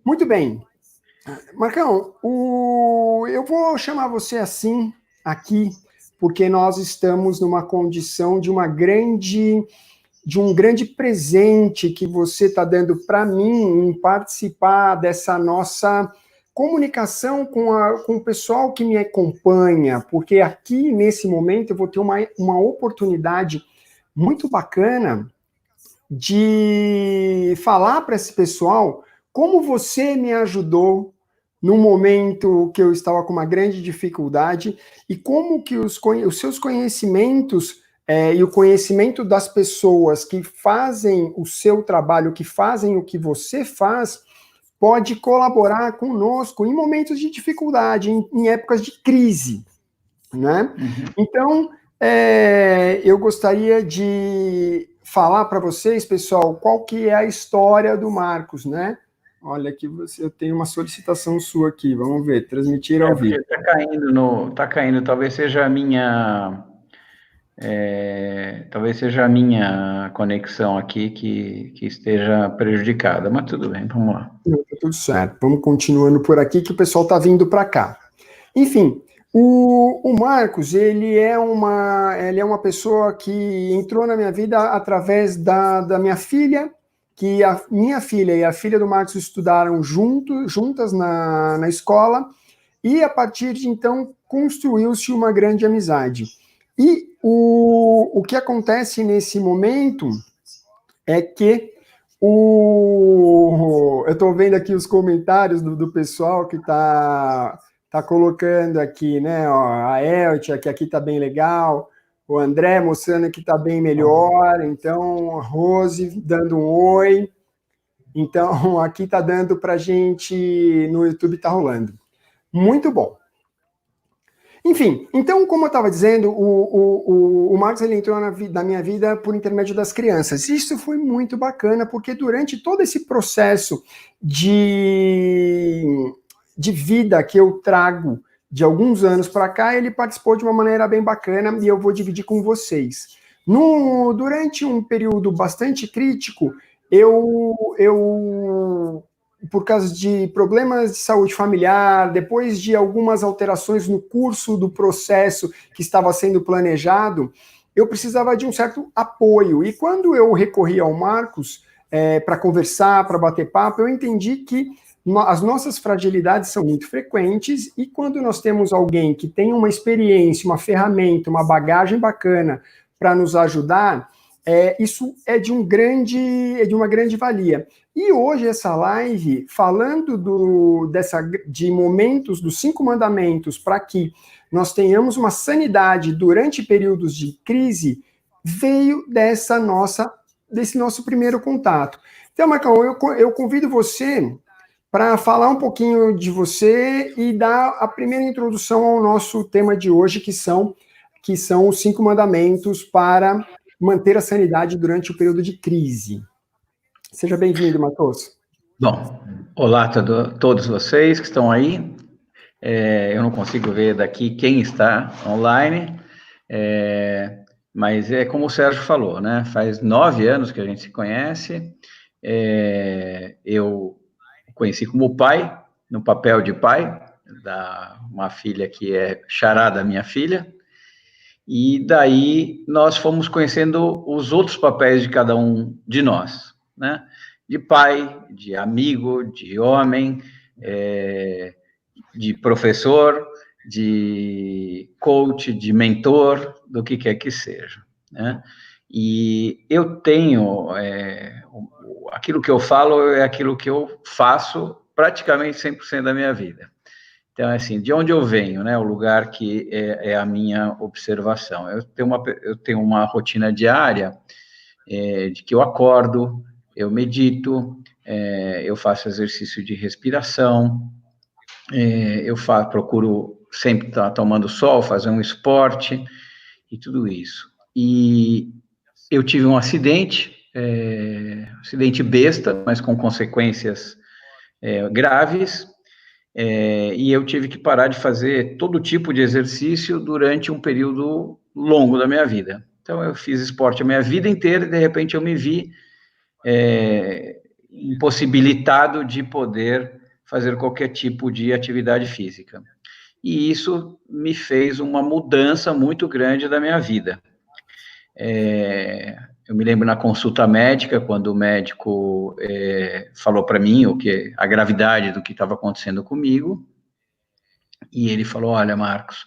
Muito bem. Marcão, eu vou chamar você assim aqui, porque nós estamos numa condição de um grande presente que você está dando para mim em participar dessa nossa comunicação com o pessoal que me acompanha, porque aqui, nesse momento, eu vou ter uma oportunidade muito bacana de falar para esse pessoal como você me ajudou no momento que eu estava com uma grande dificuldade e como que os seus conhecimentos e o conhecimento das pessoas que fazem o seu trabalho, que fazem o que você faz, pode colaborar conosco em momentos de dificuldade, em épocas de crise, né? Uhum. Então, eu gostaria de falar para vocês, pessoal, qual que é a história do Marcos, né? Olha, aqui eu tenho uma solicitação sua aqui, vamos ver, transmitir ao vivo. Porque tá caindo, talvez seja a minha conexão aqui que esteja prejudicada, mas tudo bem, vamos lá. Não, tá tudo certo, vamos continuando por aqui que o pessoal está vindo para cá. Enfim, o Marcos, ele é uma pessoa que entrou na minha vida através da minha filha, que a minha filha e a filha do Marcos estudaram juntas na escola, e a partir de então construiu-se uma grande amizade. E o que acontece nesse momento é que eu estou vendo aqui os comentários do pessoal que tá colocando aqui, né? Ó, a Eltia, que aqui tá bem legal, o André mostrando que tá bem melhor, então a Rose dando um oi. Então, aqui tá dando pra gente no YouTube, tá rolando. Muito bom. Enfim, então, como eu estava dizendo, o Marcos ele entrou na minha vida por intermédio das crianças. Isso foi muito bacana, porque durante todo esse processo de vida que eu trago de alguns anos para cá, ele participou de uma maneira bem bacana e eu vou dividir com vocês. Durante um período bastante crítico, por causa de problemas de saúde familiar, depois de algumas alterações no curso do processo que estava sendo planejado, eu precisava de um certo apoio. E quando eu recorri ao Marcos para conversar, para bater papo, eu entendi que as nossas fragilidades são muito frequentes e quando nós temos alguém que tem uma experiência, uma ferramenta, uma bagagem bacana para nos ajudar, isso é de uma grande valia. E hoje essa live, falando de momentos dos 5 mandamentos para que nós tenhamos uma sanidade durante períodos de crise, veio desse nosso primeiro contato. Então, Marcão, eu convido você para falar um pouquinho de você e dar a primeira introdução ao nosso tema de hoje, que são os 5 mandamentos para manter a sanidade durante o período de crise. Seja bem-vindo, Matheus. Bom, olá a todos vocês que estão aí. Eu não consigo ver daqui quem está online, mas é como o Sérgio falou, né? Faz 9 anos que a gente se conhece. Eu conheci como pai, no papel de pai, uma filha que é xará da minha filha, e daí nós fomos conhecendo os outros papéis de cada um de nós, né? De pai, de amigo, de homem, de professor, de coach, de mentor, do que quer que seja, né? E eu tenho, aquilo que eu falo é aquilo que eu faço praticamente 100% da minha vida. Então, assim, de onde eu venho, né? O lugar que é a minha observação. Eu tenho uma rotina diária de que eu acordo, eu medito, eu faço exercício de respiração, procuro sempre estar tomando sol, fazer um esporte e tudo isso. E eu tive um acidente besta, mas com consequências graves, e eu tive que parar de fazer todo tipo de exercício durante um período longo da minha vida. Então, eu fiz esporte a minha vida inteira e, de repente, eu me vi impossibilitado de poder fazer qualquer tipo de atividade física. E isso me fez uma mudança muito grande da minha vida. Eu me lembro na consulta médica, quando o médico falou para mim a gravidade do que estava acontecendo comigo, e ele falou: olha, Marcos,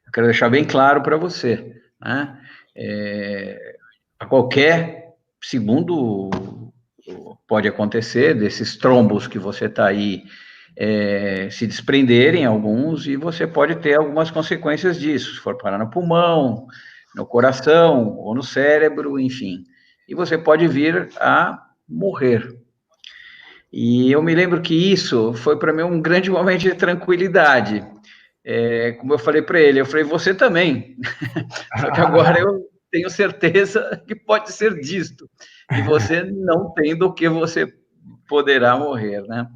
eu quero deixar bem claro para você, né? A qualquer segundo pode acontecer desses trombos que você está aí se desprenderem alguns, e você pode ter algumas consequências disso, se for parar no pulmão, no coração, ou no cérebro, enfim. E você pode vir a morrer. E eu me lembro que isso foi para mim um grande momento de tranquilidade. Como eu falei para ele, eu falei, você também. Só que agora eu tenho certeza que pode ser disto. E você não tem do que você poderá morrer, né?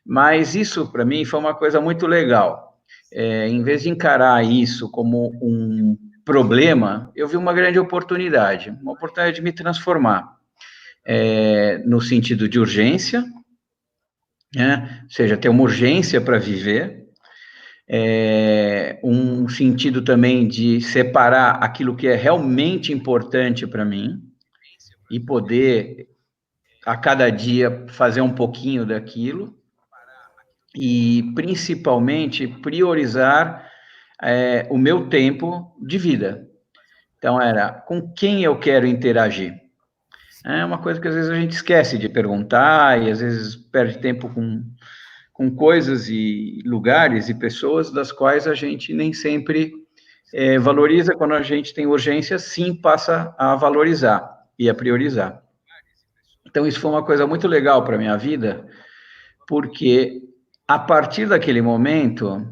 Mas isso, para mim, foi uma coisa muito legal. Em vez de encarar isso como um problema, eu vi uma grande oportunidade de me transformar, no sentido de urgência, né? Ou seja, ter uma urgência para viver, um sentido também de separar aquilo que é realmente importante para mim e poder, a cada dia, fazer um pouquinho daquilo, e principalmente priorizar o meu tempo de vida. Então, era com quem eu quero interagir. É uma coisa que às vezes a gente esquece de perguntar, e às vezes perde tempo com coisas e lugares e pessoas das quais a gente nem sempre valoriza. Quando a gente tem urgência, sim, passa a valorizar e a priorizar. Então, isso foi uma coisa muito legal para a minha vida, porque a partir daquele momento,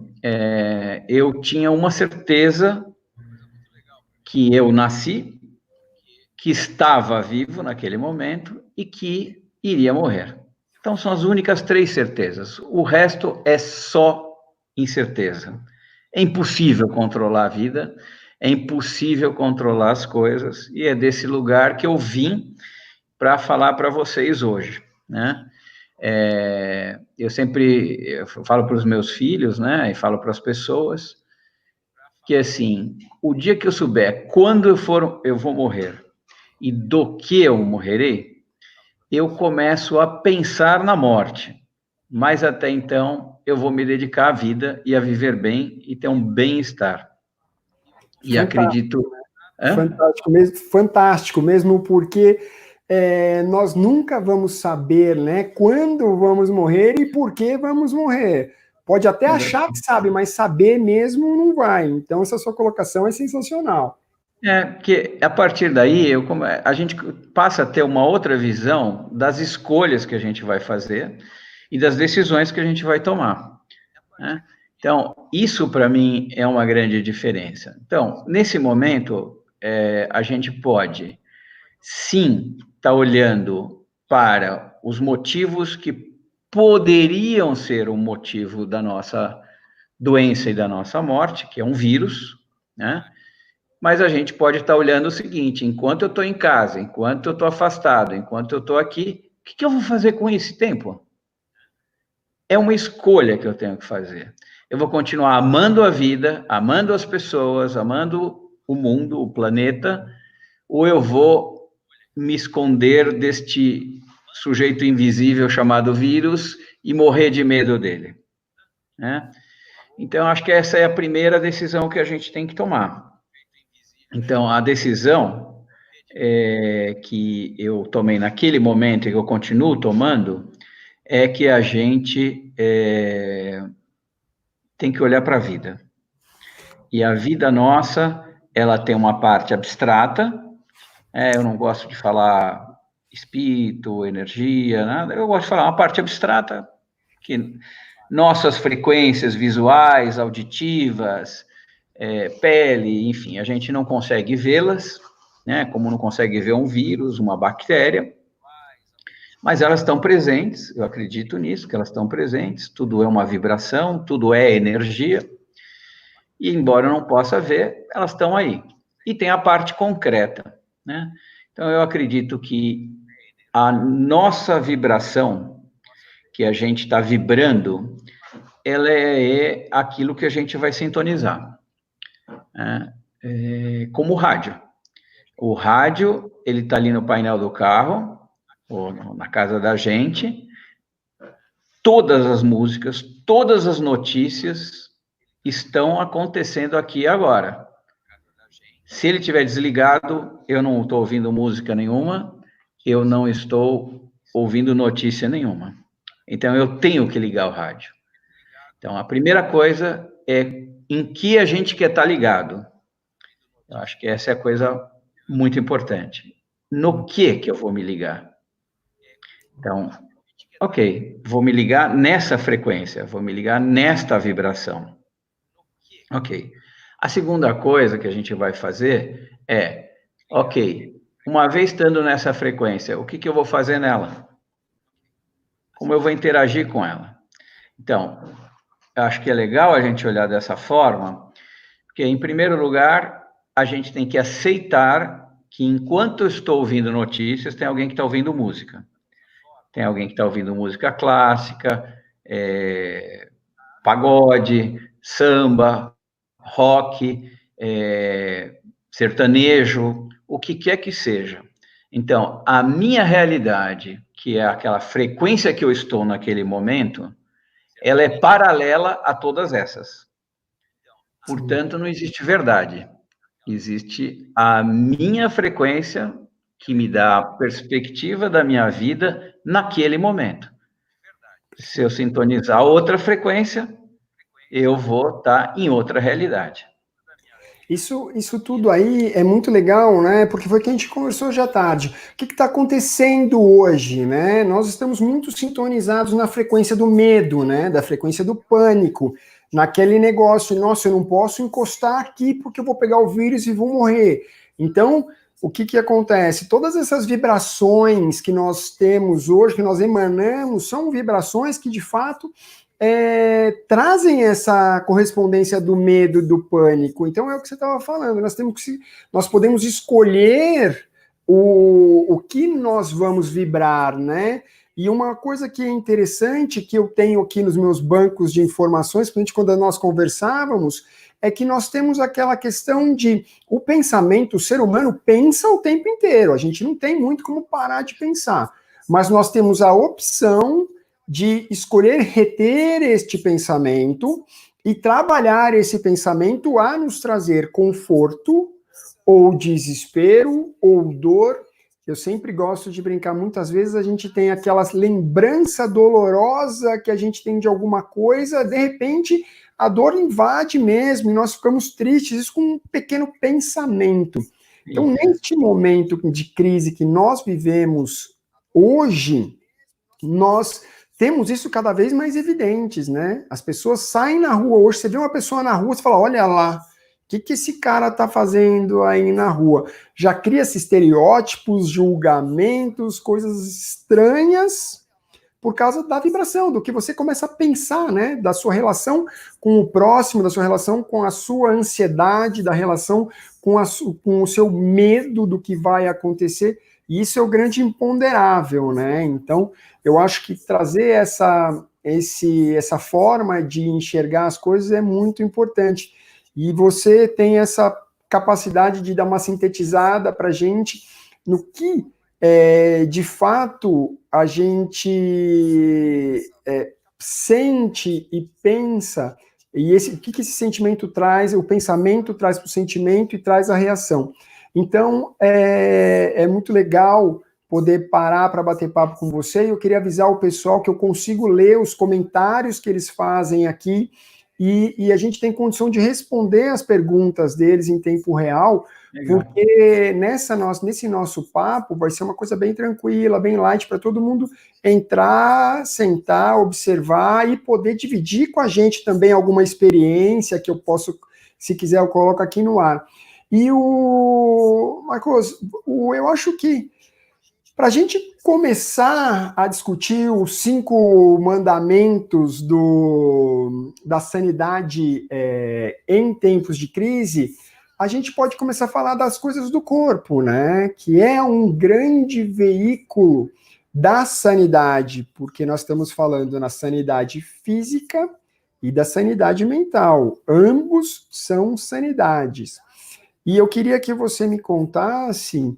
eu tinha uma certeza que eu nasci, que estava vivo naquele momento e que iria morrer. Então, são as únicas 3 certezas. O resto é só incerteza. É impossível controlar a vida, é impossível controlar as coisas, e é desse lugar que eu vim para falar para vocês hoje, né? Eu falo para os meus filhos, né, e falo para as pessoas, que assim, o dia que eu souber quando eu vou morrer e do que eu morrerei, eu começo a pensar na morte. Mas até então, eu vou me dedicar à vida e a viver bem e ter um bem-estar. E acredito... Fantástico mesmo, porque nós nunca vamos saber, né, quando vamos morrer e por que vamos morrer. Pode até achar que sabe, mas saber mesmo não vai. Então, essa sua colocação é sensacional. Porque a partir daí, a gente passa a ter uma outra visão das escolhas que a gente vai fazer e das decisões que a gente vai tomar, né? Então, isso para mim é uma grande diferença. Então, nesse momento, a gente pode, sim, estar olhando para os motivos que poderiam ser o motivo da nossa doença e da nossa morte, que é um vírus, né? Mas a gente pode estar olhando o seguinte: enquanto eu estou em casa, enquanto eu estou afastado, enquanto eu estou aqui, o que eu vou fazer com esse tempo? É uma escolha que eu tenho que fazer. Eu vou continuar amando a vida, amando as pessoas, amando o mundo, o planeta, ou eu vou me esconder deste sujeito invisível chamado vírus e morrer de medo dele, né? Então, acho que essa é a primeira decisão que a gente tem que tomar. Então, a decisão que eu tomei naquele momento e que eu continuo tomando é que a gente tem que olhar para a vida. E a vida nossa, ela tem uma parte abstrata, eu não gosto de falar espírito, energia, nada, eu gosto de falar uma parte abstrata, que nossas frequências visuais, auditivas, pele, enfim, a gente não consegue vê-las, né, como não consegue ver um vírus, uma bactéria, mas elas estão presentes, eu acredito nisso, que elas estão presentes, tudo é uma vibração, tudo é energia, e embora eu não possa ver, elas estão aí. E tem a parte concreta, né? Então, eu acredito que a nossa vibração, que a gente está vibrando, ela é aquilo que a gente vai sintonizar, né? Como o rádio. O rádio, ele está ali no painel do carro, ou na casa da gente, todas as músicas, todas as notícias estão acontecendo aqui e agora. Se ele estiver desligado, eu não estou ouvindo música nenhuma, eu não estou ouvindo notícia nenhuma. Então, eu tenho que ligar o rádio. Então, a primeira coisa é em que a gente quer estar ligado. Eu acho que essa é a coisa muito importante. No que eu vou me ligar? Então, ok, vou me ligar nessa frequência, vou me ligar nesta vibração. Ok. A segunda coisa que a gente vai fazer é, ok, uma vez estando nessa frequência, o que eu vou fazer nela? Como eu vou interagir com ela? Então, eu acho que é legal a gente olhar dessa forma, porque, em primeiro lugar, a gente tem que aceitar que, enquanto eu estou ouvindo notícias, tem alguém que está ouvindo música. Tem alguém que está ouvindo música clássica, pagode, samba, rock, sertanejo, o que quer que seja. Então, a minha realidade, que é aquela frequência que eu estou naquele momento, ela é paralela a todas essas. Portanto, não existe verdade. Existe a minha frequência, que me dá a perspectiva da minha vida naquele momento. Se eu sintonizar outra frequência, eu vou estar em outra realidade. Isso tudo aí é muito legal, né? Porque foi o que a gente conversou já à tarde. O que está acontecendo hoje, né? Nós estamos muito sintonizados na frequência do medo, né? Da frequência do pânico, naquele negócio, nossa, eu não posso encostar aqui porque eu vou pegar o vírus e vou morrer. Então, o que acontece? Todas essas vibrações que nós temos hoje, que nós emanamos, são vibrações que, de fato, trazem essa correspondência do medo, do pânico. Então é o que você estava falando, nós podemos escolher o que nós vamos vibrar, né? E uma coisa que é interessante, que eu tenho aqui nos meus bancos de informações, principalmente quando nós conversávamos, é que nós temos aquela questão de o pensamento, o ser humano pensa o tempo inteiro, a gente não tem muito como parar de pensar, mas nós temos a opção de escolher reter este pensamento e trabalhar esse pensamento a nos trazer conforto, ou desespero, ou dor. Eu sempre gosto de brincar, muitas vezes a gente tem aquela lembrança dolorosa que a gente tem de alguma coisa, de repente a dor invade mesmo, e nós ficamos tristes, isso com um pequeno pensamento. Então, neste momento de crise que nós vivemos hoje, nós temos isso cada vez mais evidentes, né? As pessoas saem na rua hoje, você vê uma pessoa na rua, você fala, olha lá, o que esse cara tá fazendo aí na rua? Já cria-se estereótipos, julgamentos, coisas estranhas por causa da vibração, do que você começa a pensar, né? Da sua relação com o próximo, da sua relação com a sua ansiedade, da relação com o seu medo do que vai acontecer. E isso é o grande imponderável, né? Então, eu acho que trazer essa forma de enxergar as coisas é muito importante. E você tem essa capacidade de dar uma sintetizada para a gente no que, de fato, a gente sente e pensa, e o que esse sentimento traz, o pensamento traz para o sentimento e traz a reação. Então, é muito legal poder parar para bater papo com você, e eu queria avisar o pessoal que eu consigo ler os comentários que eles fazem aqui, e a gente tem condição de responder as perguntas deles em tempo real, legal. Porque nesse nosso papo vai ser uma coisa bem tranquila, bem light, para todo mundo entrar, sentar, observar e poder dividir com a gente também alguma experiência que eu posso, se quiser, eu coloco aqui no ar. E Marcos, eu acho que para a gente começar a discutir os 5 mandamentos da sanidade em tempos de crise, a gente pode começar a falar das coisas do corpo, né? Que é um grande veículo da sanidade, porque nós estamos falando na sanidade física e da sanidade mental. Ambos são sanidades. E eu queria que você me contasse,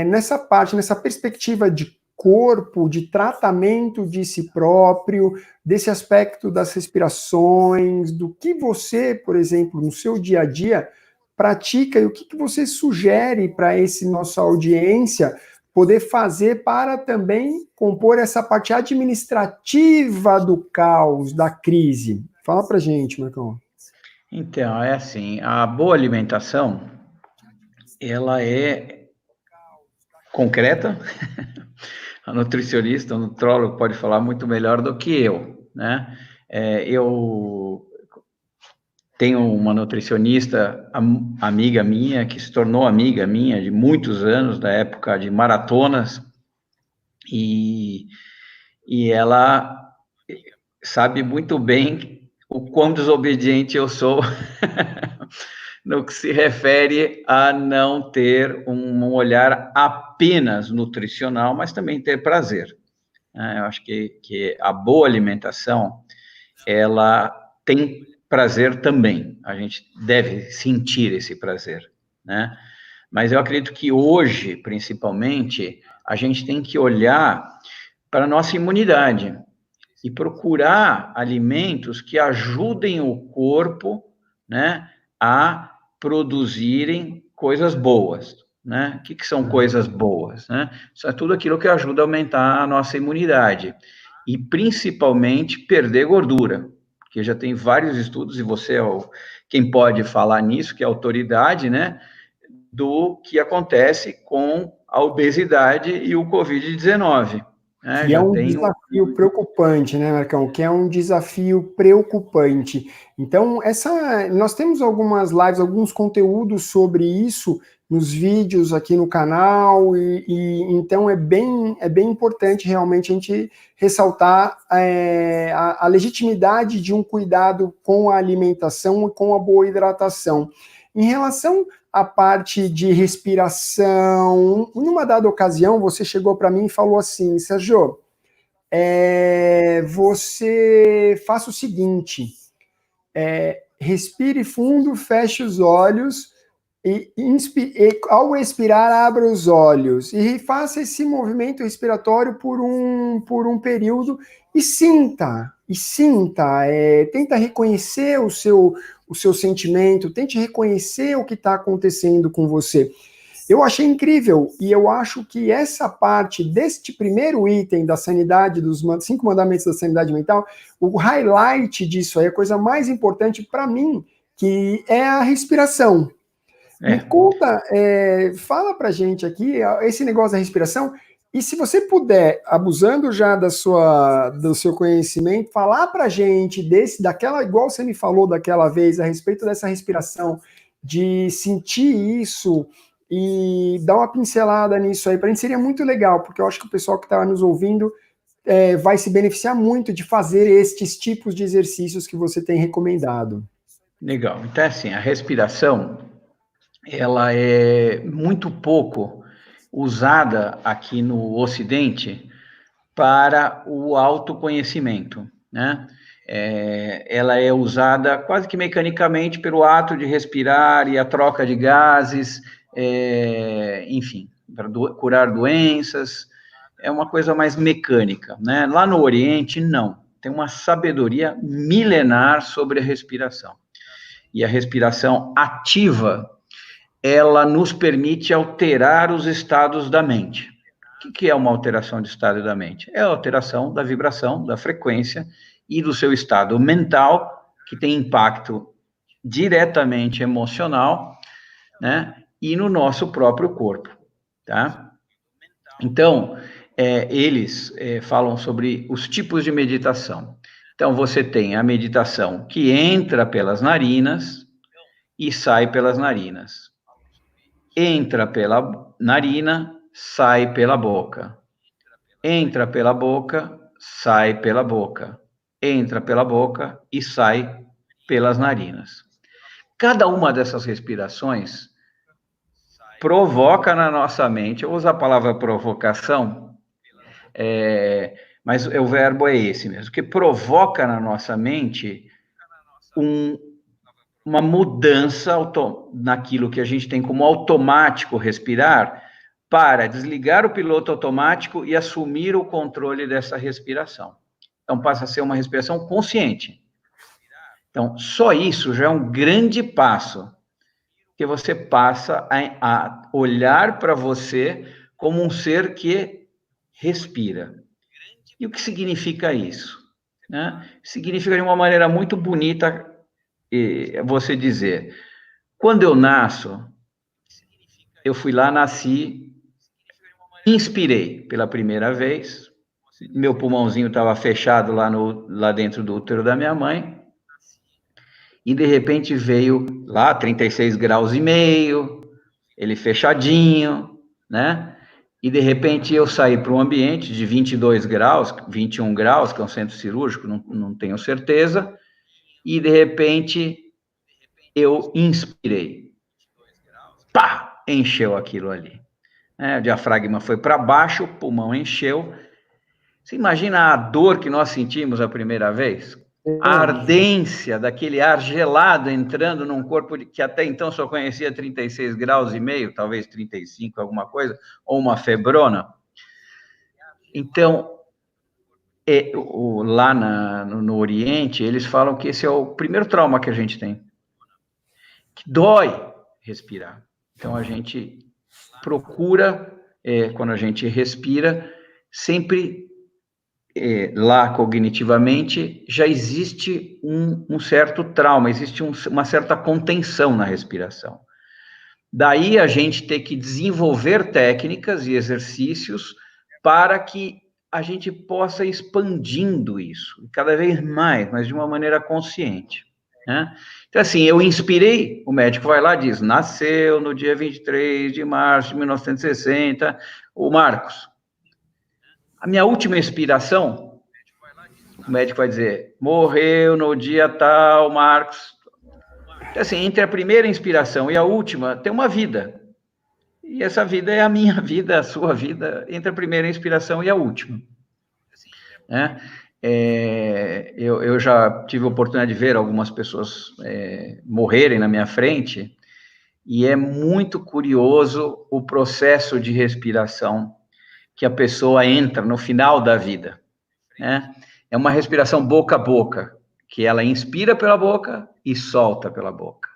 nessa parte, nessa perspectiva de corpo, de tratamento de si próprio, desse aspecto das respirações, do que você, por exemplo, no seu dia a dia, pratica e o que você sugere para esse nossa audiência poder fazer para também compor essa parte administrativa do caos, da crise. Fala para gente, Marcão. Então, é assim, a boa alimentação, ela é concreta. A nutricionista, o nutrólogo pode falar muito melhor do que eu, né? Eu tenho uma nutricionista, amiga minha, que se tornou amiga minha de muitos anos, da época de maratonas, e ela sabe muito bem o quão desobediente eu sou no que se refere a não ter um olhar apenas nutricional, mas também ter prazer. Eu acho que a boa alimentação, ela tem prazer também. A gente deve sentir esse prazer, né? Mas eu acredito que hoje, principalmente, a gente tem que olhar para a nossa imunidade e procurar alimentos que ajudem o corpo, né, a produzirem coisas boas, né? O que são coisas boas, né? Isso é tudo aquilo que ajuda a aumentar a nossa imunidade e principalmente perder gordura, porque já tem vários estudos e você é quem pode falar nisso, que é a autoridade, né, do que acontece com a obesidade e o COVID-19. Que é Já um tem desafio preocupante, né, Marcão? Que é um desafio preocupante. Então, nós temos algumas lives, alguns conteúdos sobre isso nos vídeos aqui no canal, então é bem importante realmente a gente ressaltar a legitimidade de um cuidado com a alimentação e com a boa hidratação. Em relação à parte de respiração, numa dada ocasião, você chegou para mim e falou assim, Sérgio, você faça o seguinte, respire fundo, feche os olhos e ao expirar, abra os olhos e faça esse movimento respiratório por um período e sinta, tenta reconhecer o seu sentimento, tente reconhecer o que está acontecendo com você. Eu achei incrível e eu acho que essa parte deste primeiro item da sanidade, dos 5 mandamentos da sanidade mental, o highlight disso aí, a coisa mais importante para mim, que é a respiração. Me conta, fala pra gente aqui esse negócio da respiração, e se você puder, abusando já do seu conhecimento, falar pra gente daquela, igual você me falou daquela vez, a respeito dessa respiração, de sentir isso e dar uma pincelada nisso aí, pra gente seria muito legal, porque eu acho que o pessoal que está nos ouvindo vai se beneficiar muito de fazer estes tipos de exercícios que você tem recomendado. Legal. Então, assim, a respiração, ela é muito pouco usada aqui no Ocidente para o autoconhecimento, né? Ela é usada quase que mecanicamente pelo ato de respirar e a troca de gases, enfim, para curar doenças, é uma coisa mais mecânica, né? Lá no Oriente, não. Tem uma sabedoria milenar sobre a respiração. E a respiração ativa, ela nos permite alterar os estados da mente. O que é uma alteração de estado da mente? É a alteração da vibração, da frequência e do seu estado mental, que tem impacto diretamente emocional, né? E no nosso próprio corpo, tá? Então, eles falam sobre os tipos de meditação. Então, você tem a meditação que entra pelas narinas e sai pelas narinas. Entra pela narina, sai pela boca. Entra pela boca, sai pela boca. Entra pela boca e sai pelas narinas. Cada uma dessas respirações provoca na nossa mente, eu uso a palavra provocação, Mas o verbo é esse mesmo, que provoca na nossa mente uma mudança naquilo que a gente tem como automático respirar, para desligar o piloto automático e assumir o controle dessa respiração. Então, passa a ser uma respiração consciente. Então, só isso já é um grande passo, que você passa a olhar para você como um ser que respira. E o que significa isso? Né? Significa de uma maneira muito bonita você dizer, quando eu nasço, eu fui lá, nasci, inspirei pela primeira vez, meu pulmãozinho estava fechado lá dentro do útero da minha mãe, e de repente veio lá 36 graus e meio, ele fechadinho, né? E de repente eu saí para um ambiente de 22 graus, 21 graus, que é um centro cirúrgico, não tenho certeza, e de repente eu inspirei. Pá! Encheu aquilo ali. O diafragma foi para baixo, o pulmão encheu. Você imagina a dor que nós sentimos a primeira vez? A ardência daquele ar gelado entrando num corpo que até então só conhecia 36 graus e meio, talvez 35, alguma coisa, ou uma febrona. Então, lá no Oriente, eles falam que esse é o primeiro trauma que a gente tem, que dói respirar. Então, a gente procura, quando a gente respira, sempre lá cognitivamente já existe um certo trauma, existe uma certa contenção na respiração. Daí a gente tem que desenvolver técnicas e exercícios para que a gente possa ir expandindo isso, cada vez mais, mas de uma maneira consciente, né? Então, assim, eu inspirei, o médico vai lá e diz, nasceu no dia 23 de março de 1960, o Marcos. A minha última expiração, o médico vai dizer, morreu no dia tal, Marcos. Então, assim, entre a primeira inspiração e a última, tem uma vida. E essa vida é a minha vida, a sua vida, entre a primeira inspiração e a última. Né? Eu já tive a oportunidade de ver algumas pessoas morrerem na minha frente, e é muito curioso o processo de respiração que a pessoa entra no final da vida. Né? É uma respiração boca a boca, que ela inspira pela boca e solta pela boca.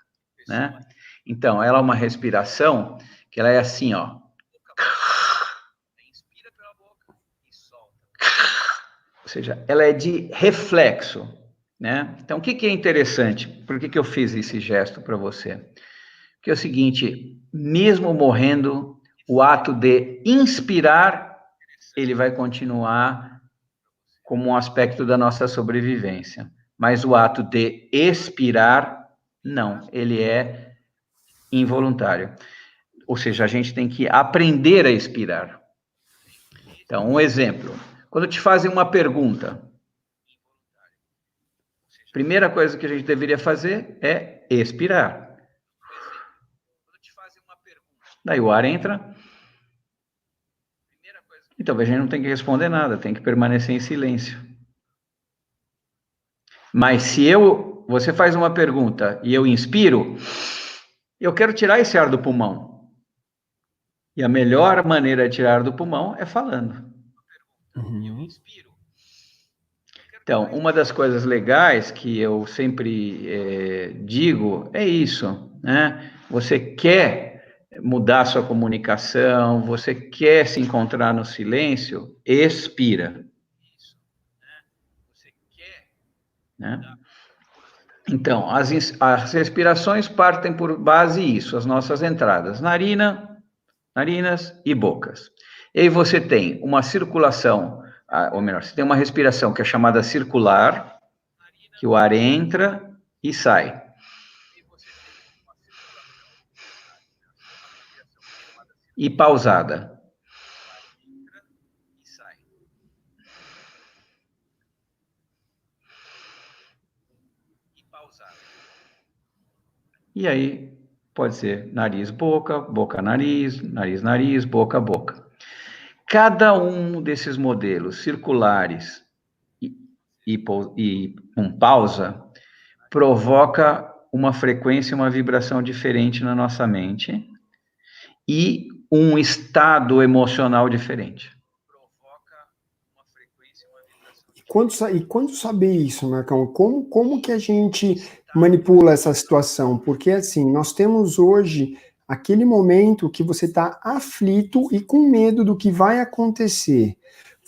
Né? Então, ela é uma respiração que ela é assim, ó. Ou seja, ela é de reflexo, né? Então, o que é interessante? Por que eu fiz esse gesto para você? Porque é o seguinte, mesmo morrendo, o ato de inspirar, ele vai continuar como um aspecto da nossa sobrevivência. Mas o ato de expirar, não, ele é involuntário. Ou seja, a gente tem que aprender a expirar. Então, um exemplo. Quando te fazem uma pergunta, a primeira coisa que a gente deveria fazer é expirar. Daí o ar entra. Então, a gente não tem que responder nada, tem que permanecer em silêncio. Mas se você faz uma pergunta e eu inspiro, eu quero tirar esse ar do pulmão. E a melhor maneira de tirar do pulmão é falando. Uhum. Então, uma das coisas legais que eu sempre digo é isso, né? Você quer mudar sua comunicação, você quer se encontrar no silêncio, expira. Né? Então, as respirações partem por base isso, as nossas entradas, narinas e bocas. E aí você tem uma circulação, ou melhor, você tem uma respiração que é chamada circular, que o ar entra e sai. E pausada. E aí pode ser nariz, boca, boca, nariz, boca, boca. cada um desses modelos circulares e com pausa provoca uma frequência, uma vibração diferente na nossa mente e um estado emocional diferente. E quando saber isso, Marcão? Como que a gente manipula essa situação? Porque, assim, nós temos hoje aquele momento que você está aflito e com medo do que vai acontecer.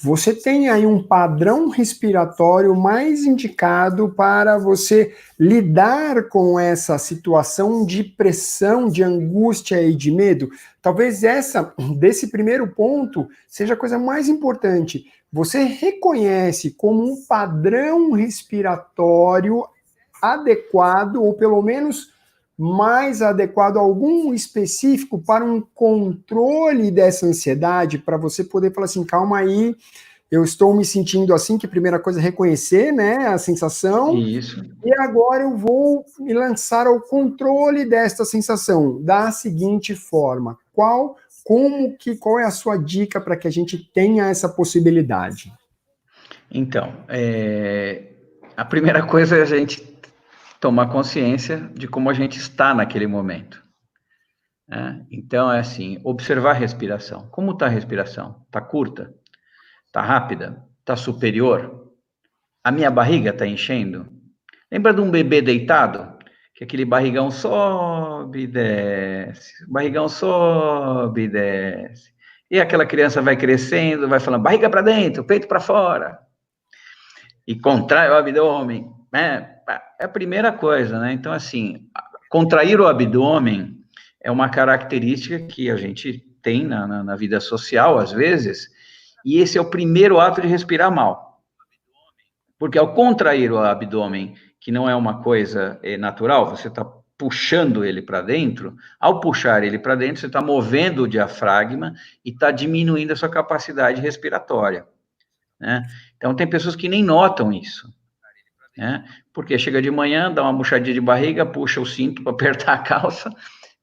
Você tem aí um padrão respiratório mais indicado para você lidar com essa situação de pressão, de angústia e de medo? Talvez desse primeiro ponto, seja a coisa mais importante. Você reconhece como um padrão respiratório adequado, ou pelo menos mais adequado, algum específico para um controle dessa ansiedade, para você poder falar assim, calma aí, eu estou me sentindo assim, que a primeira coisa é reconhecer, né, a sensação, Isso. e agora eu vou me lançar ao controle desta sensação, da seguinte forma, qual é a sua dica para que a gente tenha essa possibilidade? Então, a primeira coisa é a gente tomar consciência de como a gente está naquele momento, né? Então, é assim, observar a respiração. Como está a respiração? Está curta? Está rápida? Está superior? A minha barriga está enchendo? Lembra de um bebê deitado? Que aquele barrigão sobe e desce, barrigão sobe e desce. E aquela criança vai crescendo, vai falando, barriga para dentro, peito para fora. E contrai o abdômen, né? É a primeira coisa, né? Então, assim, contrair o abdômen é uma característica que a gente tem na vida social, às vezes, e esse é o primeiro ato de respirar mal. Porque ao contrair o abdômen, que não é uma coisa natural, você está puxando ele para dentro, ao puxar ele para dentro, você está movendo o diafragma e está diminuindo a sua capacidade respiratória, né? Então, tem pessoas que nem notam isso, né? Porque chega de manhã, dá uma murchadinha de barriga, puxa o cinto para apertar a calça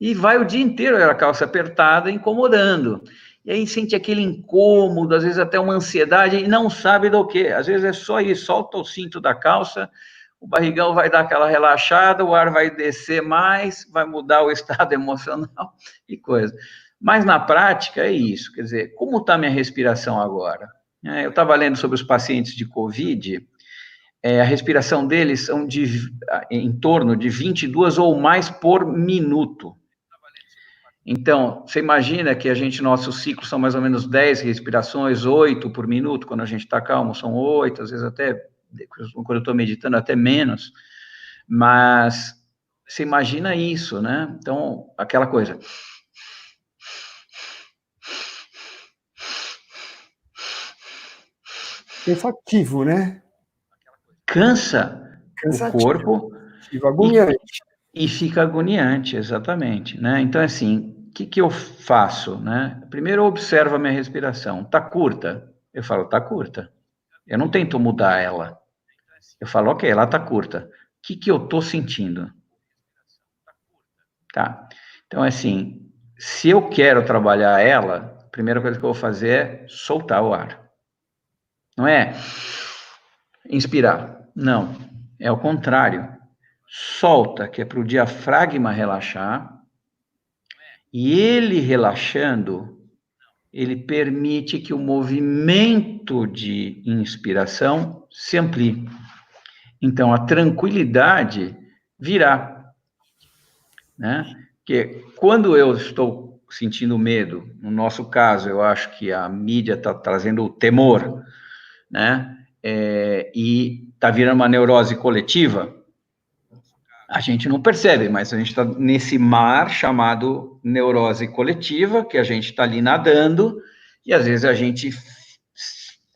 e vai o dia inteiro a calça apertada, incomodando. E aí sente aquele incômodo, às vezes até uma ansiedade e não sabe do que. Às vezes é só isso, solta o cinto da calça, o barrigão vai dar aquela relaxada, o ar vai descer mais, vai mudar o estado emocional e coisa. Mas na prática é isso, quer dizer, como está a minha respiração agora? Eu estava lendo sobre os pacientes de Covid, a respiração deles são em torno de 22 ou mais por minuto. Então, você imagina que nossos ciclos são mais ou menos 10 respirações, 8 por minuto, quando a gente está calmo, são 8, às vezes até, quando eu estou meditando, até menos, mas você imagina isso, né? Então, aquela coisa. Cansativo, né? Cansa o Cansativo, corpo agoniante. e fica agoniante, exatamente, né? Então, assim, o que eu faço, né? Primeiro eu observo a minha respiração. Tá curta? Eu falo, tá curta. Eu não tento mudar ela. Eu falo, ok, ela tá curta. O que eu tô sentindo? Tá? Então, assim, se eu quero trabalhar ela, a primeira coisa que eu vou fazer é soltar o ar. Não é inspirar. Não. É o contrário. Solta, que é para o diafragma relaxar. E ele relaxando, ele permite que o movimento de inspiração se amplie. Então, a tranquilidade virá, né? Porque quando eu estou sentindo medo, no nosso caso, eu acho que a mídia está trazendo o temor, né? E está virando uma neurose coletiva, a gente não percebe, mas a gente está nesse mar chamado neurose coletiva, que a gente está ali nadando, e às vezes a gente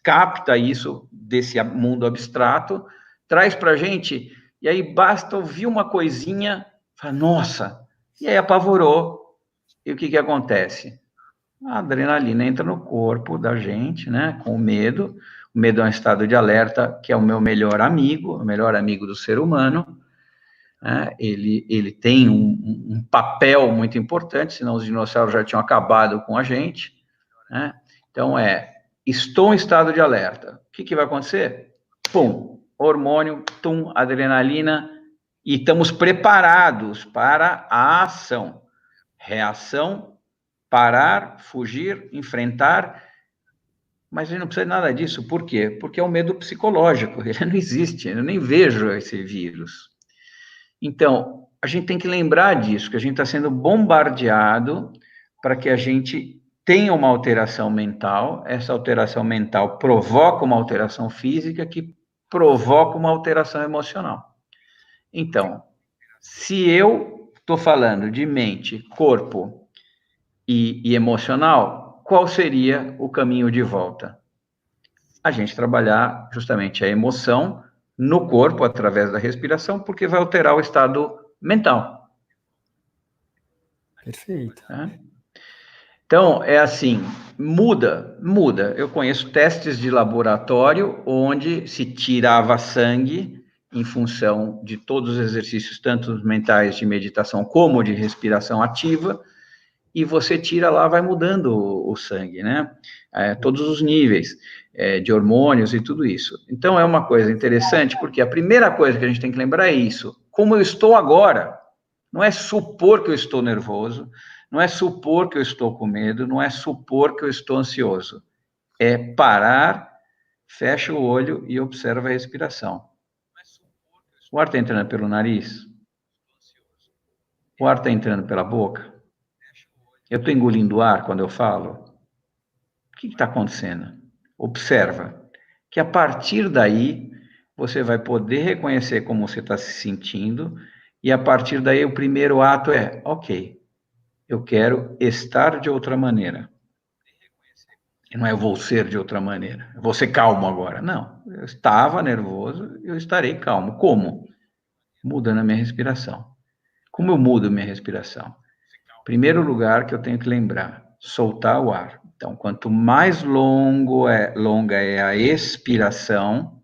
capta isso desse mundo abstrato, traz para a gente, e aí basta ouvir uma coisinha, fala, nossa, e aí apavorou. E o que acontece? A adrenalina entra no corpo da gente, né, com o medo. O medo é um estado de alerta, que é o meu melhor amigo, o melhor amigo do ser humano. Ele tem um papel muito importante, senão os dinossauros já tinham acabado com a gente, né? Então, estou em estado de alerta. O que vai acontecer? Pum, hormônio, adrenalina, e estamos preparados para a ação. Reação, parar, fugir, enfrentar, mas a gente não precisa de nada disso. Por quê? Porque é um medo psicológico, ele não existe, eu nem vejo esse vírus. Então, a gente tem que lembrar disso, que a gente está sendo bombardeado para que a gente tenha uma alteração mental, essa alteração mental provoca uma alteração física que provoca uma alteração emocional. Então, se eu estou falando de mente, corpo e emocional, qual seria o caminho de volta? A gente trabalhar justamente a emoção no corpo através da respiração, porque vai alterar o estado mental. Perfeito. Então, é assim, muda. Eu conheço testes de laboratório onde se tirava sangue em função de todos os exercícios, tanto mentais de meditação como de respiração ativa, e você tira lá, vai mudando o sangue, né? Todos os níveis de hormônios e tudo isso. Então, é uma coisa interessante, porque a primeira coisa que a gente tem que lembrar é isso. Como eu estou agora, não é supor que eu estou nervoso, não é supor que eu estou com medo, não é supor que eu estou ansioso. É parar, fecha o olho e observa a respiração. O ar está entrando pelo nariz? O ar está entrando pela boca? Eu estou engolindo ar quando eu falo? O que está acontecendo? Observa que a partir daí você vai poder reconhecer como você está se sentindo e a partir daí o primeiro ato é, ok, eu quero estar de outra maneira. Não é eu vou ser de outra maneira, eu vou ser calmo agora. Não, eu estava nervoso, eu estarei calmo. Como? Mudando a minha respiração. Como eu mudo a minha respiração? Primeiro lugar que eu tenho que lembrar, soltar o ar. Então, quanto mais longa é a expiração,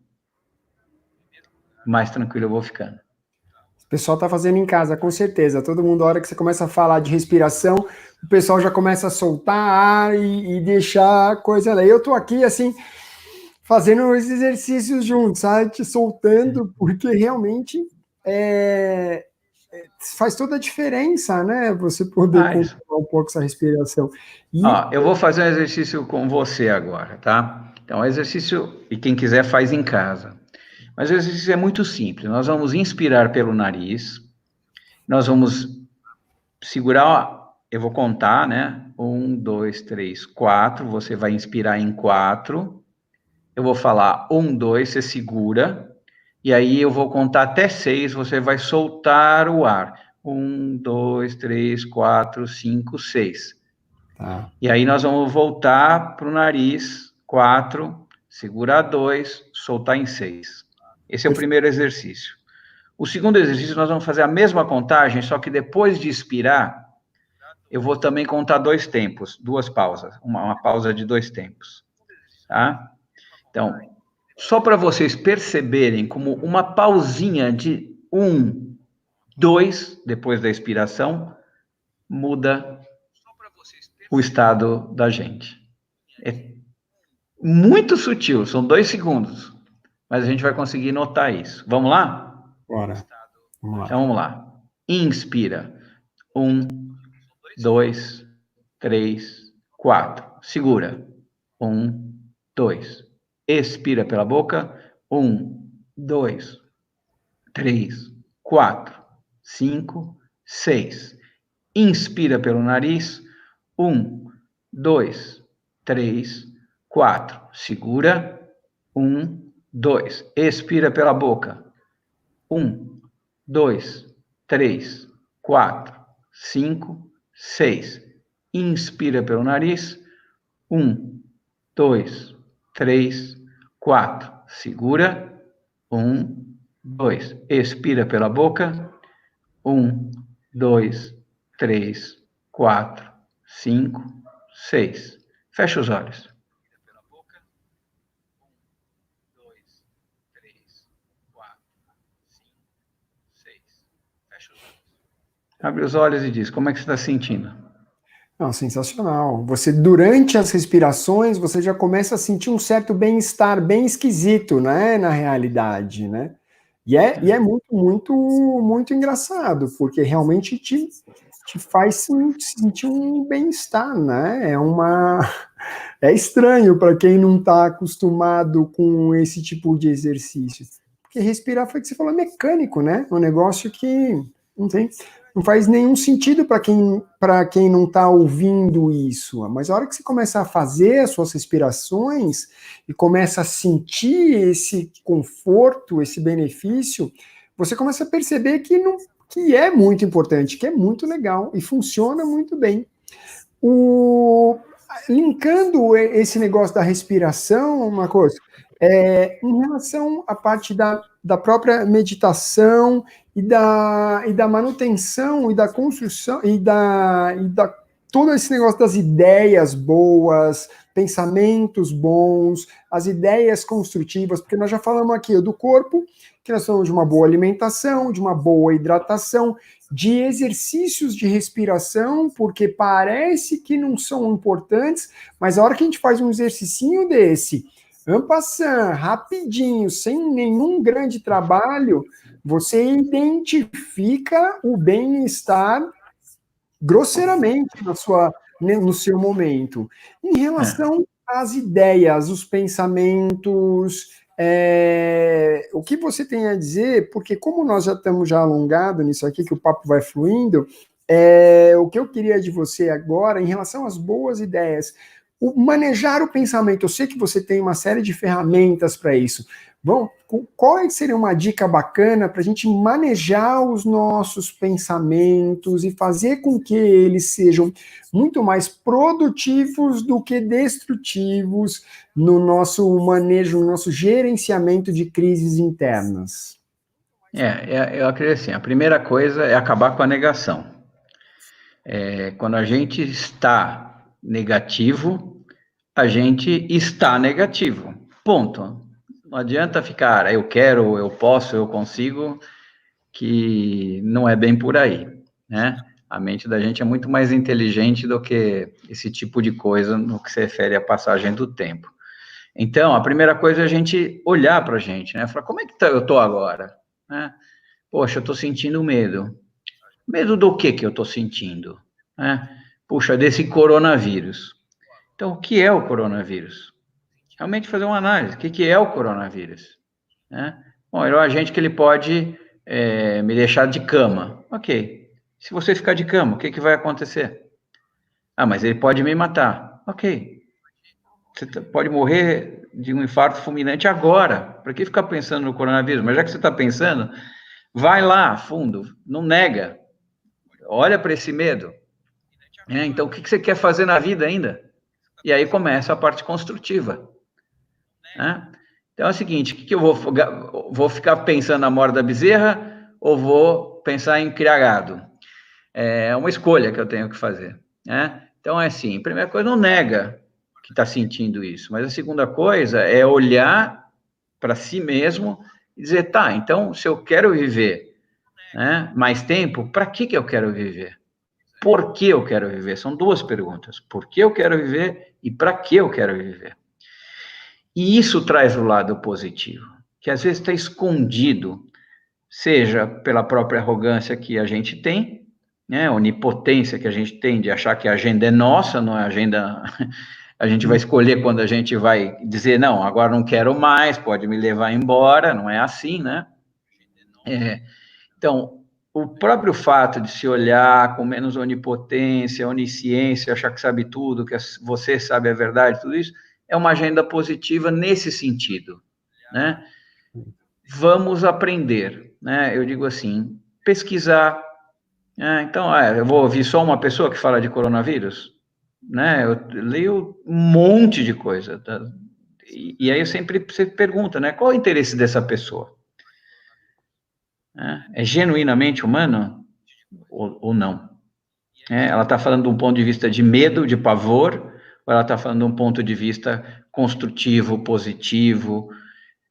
mais tranquilo eu vou ficando. O pessoal está fazendo em casa, com certeza. Todo mundo, a hora que você começa a falar de respiração, o pessoal já começa a soltar ar e deixar a coisa lá. Eu estou aqui, assim, fazendo os exercícios juntos, sabe? Te soltando, porque realmente faz toda a diferença, né? Você poder Isso. controlar um pouco essa respiração. E Eu vou fazer um exercício com você agora, tá? Então, o exercício, e quem quiser faz em casa. Mas o exercício é muito simples. Nós vamos inspirar pelo nariz, nós vamos segurar, eu vou contar, né? 1, 2, 3, 4. Você vai inspirar em 4. Eu vou falar 1, 2, você segura. E aí eu vou contar até 6, você vai soltar o ar. 1, 2, 3, 4, 5, 6. tá. E aí nós vamos voltar para o nariz, 4, segurar 2, soltar em 6. Esse é o primeiro exercício. O segundo exercício, nós vamos fazer a mesma contagem, só que depois de expirar, eu vou também contar 2 tempos, 2 pausas, uma pausa de 2 tempos, tá? Então, só para vocês perceberem como uma pausinha de 1, 2, depois da expiração, muda o estado da gente. É muito sutil, são 2 segundos, mas a gente vai conseguir notar isso. Vamos lá? Bora. Vamos lá. Então, vamos lá. Inspira. 1, 2, 3, 4. Segura. 1, 2. Expira pela boca. 1, 2, 3, 4, 5, 6. Inspira pelo nariz. 1, 2, 3, 4. Segura. 1, 2. Expira pela boca. 1, 2, 3, 4, 5, 6. Inspira pelo nariz. 1, 2, 3, 4. Segura. 1, 2. Expira pela boca. 1, 2, 3, 4, 5, 6. Fecha os olhos. Abre os olhos e diz, como é que você está sentindo? Não, sensacional. Você, durante as respirações, você já começa a sentir um certo bem-estar, bem esquisito, né, na realidade, né? E é muito, muito, muito engraçado, porque realmente te faz sentir um bem-estar, né? É estranho para quem não está acostumado com esse tipo de exercício. Porque respirar foi o que você falou, é mecânico, né? Um negócio que não tem, não faz nenhum sentido para quem não está ouvindo isso. Mas a hora que você começa a fazer as suas respirações e começa a sentir esse conforto, esse benefício, você começa a perceber que é muito importante, que é muito legal e funciona muito bem. O, Linkando esse negócio da respiração, uma coisa, em relação à parte da própria meditação e da manutenção e da construção e da todo esse negócio das ideias boas, pensamentos bons, as ideias construtivas, porque nós já falamos aqui do corpo, que nós falamos de uma boa alimentação, de uma boa hidratação, de exercícios de respiração, porque parece que não são importantes, mas a hora que a gente faz um exercicinho desse, en passant, rapidinho, sem nenhum grande trabalho, você identifica o bem-estar grosseiramente no seu momento. Em É. relação às ideias, os pensamentos, o que você tem a dizer, porque como nós já estamos já alongados nisso aqui, que o papo vai fluindo, o que eu queria de você agora, em relação às boas ideias, manejar o pensamento, eu sei que você tem uma série de ferramentas para isso. Bom, qual seria uma dica bacana para a gente manejar os nossos pensamentos e fazer com que eles sejam muito mais produtivos do que destrutivos no nosso manejo, no nosso gerenciamento de crises internas? Eu acredito assim, a primeira coisa é acabar com a negação. Quando a gente está negativo, a gente está negativo. Ponto. Não adianta ficar, eu quero, eu posso, eu consigo, que não é bem por aí, né? A mente da gente é muito mais inteligente do que esse tipo de coisa no que se refere à passagem do tempo. Então, a primeira coisa é a gente olhar para a gente, né? Falar, como é que eu estou agora? Né? Poxa, eu estou sentindo medo. Medo do que eu estou sentindo? Né? Puxa, desse coronavírus. Então, o que é o coronavírus? Realmente fazer uma análise. O que é o coronavírus? Né? Bom, ele é um agente que ele pode me deixar de cama. Ok. Se você ficar de cama, o que vai acontecer? Ah, mas ele pode me matar. Ok. Você pode morrer de um infarto fulminante agora. Para que ficar pensando no coronavírus? Mas já que você está pensando, vai lá a fundo, não nega. Olha para esse medo. Então, o que você quer fazer na vida ainda? E aí começa a parte construtiva. Né? Então é o seguinte, o que eu vou ficar pensando na morte da bezerra ou vou pensar em criar gado? É uma escolha que eu tenho que fazer. Né? Então é assim, a primeira coisa, não nega que está sentindo isso, mas a segunda coisa é olhar para si mesmo e dizer, tá, então se eu quero viver, né, mais tempo, para que eu quero viver? Por que eu quero viver? São duas perguntas. Por que eu quero viver e para que eu quero viver? E isso traz o lado positivo, que às vezes está escondido, seja pela própria arrogância que a gente tem, né, a onipotência que a gente tem de achar que a agenda é nossa, não é a agenda. A gente vai escolher quando a gente vai dizer, não, agora não quero mais, pode me levar embora, não é assim, né? Então, o próprio fato de se olhar com menos onipotência, onisciência, achar que sabe tudo, que você sabe a verdade, tudo isso, é uma agenda positiva nesse sentido, né? Vamos aprender, né? Eu digo assim, pesquisar. Então, eu vou ouvir só uma pessoa que fala de coronavírus, né? Eu leio um monte de coisa, tá? E aí você pergunta, né? Qual é o interesse dessa pessoa? É genuinamente humano ou não? Ela está falando de um ponto de vista de medo, de pavor, ou ela está falando de um ponto de vista construtivo, positivo,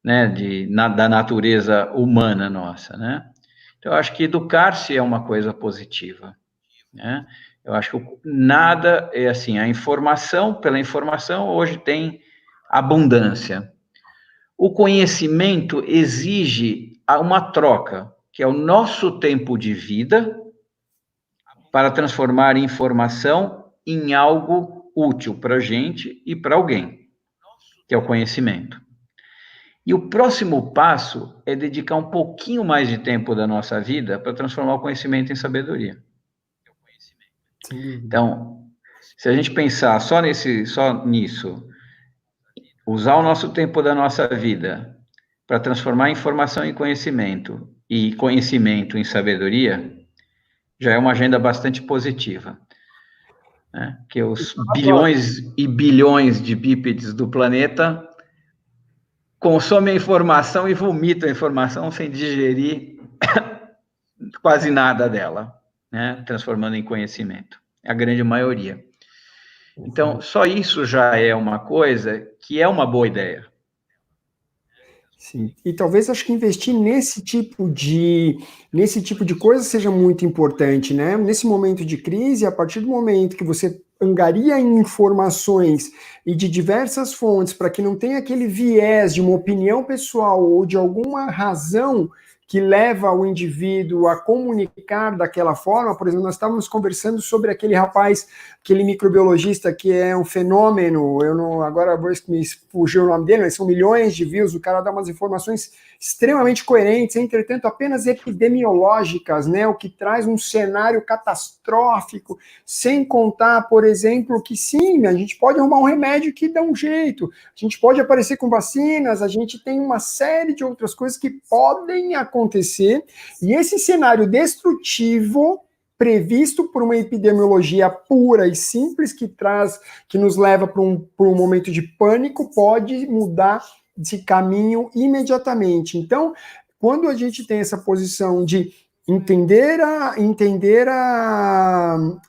né, da natureza humana nossa, né? Então, eu acho que educar-se é uma coisa positiva, né? Eu acho que nada é assim, a informação, pela informação, hoje tem abundância. O conhecimento exige uma troca, que é o nosso tempo de vida para transformar informação em algo útil para a gente e para alguém, que é o conhecimento. E o próximo passo é dedicar um pouquinho mais de tempo da nossa vida para transformar o conhecimento em sabedoria. Então, se a gente pensar só nisso, usar o nosso tempo da nossa vida para transformar informação em conhecimento e conhecimento em sabedoria, já é uma agenda bastante positiva. Né? Que os bilhões e bilhões de bípedes do planeta consomem a informação e vomitam a informação sem digerir quase nada dela, né? Transformando em conhecimento. É a grande maioria. Então, só isso já é uma coisa que é uma boa ideia. Sim. E talvez acho que investir nesse tipo de coisa seja muito importante, né? Nesse momento de crise, a partir do momento que você angaria informações e de diversas fontes para que não tenha aquele viés de uma opinião pessoal ou de alguma razão que leva o indivíduo a comunicar daquela forma. Por exemplo, nós estávamos conversando sobre aquele rapaz, aquele microbiologista que é um fenômeno, agora me fugiu o nome dele, mas são milhões de views, o cara dá umas informações extremamente coerentes, entretanto apenas epidemiológicas, né, o que traz um cenário catastrófico, sem contar, por exemplo, que sim, a gente pode arrumar um remédio que dá um jeito, a gente pode aparecer com vacinas, a gente tem uma série de outras coisas que podem acontecer, e esse cenário destrutivo previsto por uma epidemiologia pura e simples que nos leva para um momento de pânico, pode mudar de caminho imediatamente. Então, quando a gente tem essa posição de entender a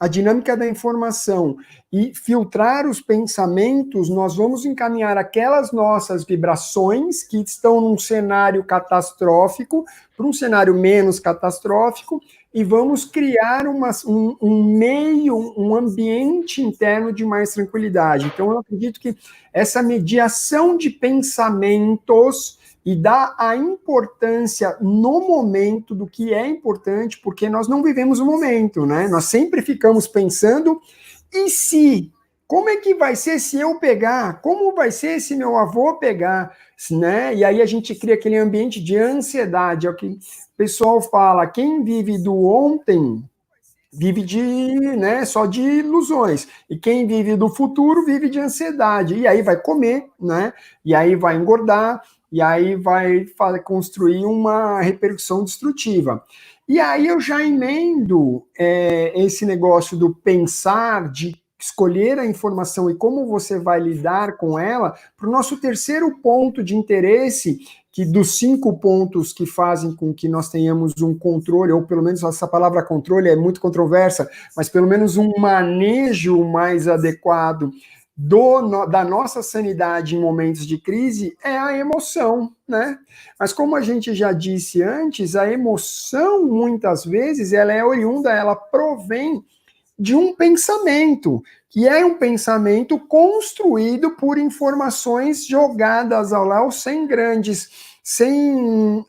dinâmica da informação e filtrar os pensamentos, nós vamos encaminhar aquelas nossas vibrações que estão num cenário catastrófico para um cenário menos catastrófico, e vamos criar um meio, um ambiente interno de mais tranquilidade. Então, eu acredito que essa mediação de pensamentos e dar a importância no momento do que é importante, porque nós não vivemos o momento, né? Nós sempre ficamos pensando, e se? Como é que vai ser se eu pegar? Como vai ser se meu avô pegar? Né? E aí a gente cria aquele ambiente de ansiedade, é o que o pessoal fala, quem vive do ontem vive só de ilusões, e quem vive do futuro vive de ansiedade, e aí vai comer, né? E aí vai engordar, e aí vai construir uma repercussão destrutiva. E aí eu já emendo esse negócio do pensar, de escolher a informação e como você vai lidar com ela, para o nosso terceiro ponto de interesse, que dos 5 pontos que fazem com que nós tenhamos um controle, ou pelo menos essa palavra controle é muito controversa, mas pelo menos um manejo mais adequado da nossa sanidade em momentos de crise, é a emoção, né? Mas como a gente já disse antes, a emoção, muitas vezes, ela é oriunda, ela provém de um pensamento, que é um pensamento construído por informações jogadas ao léu sem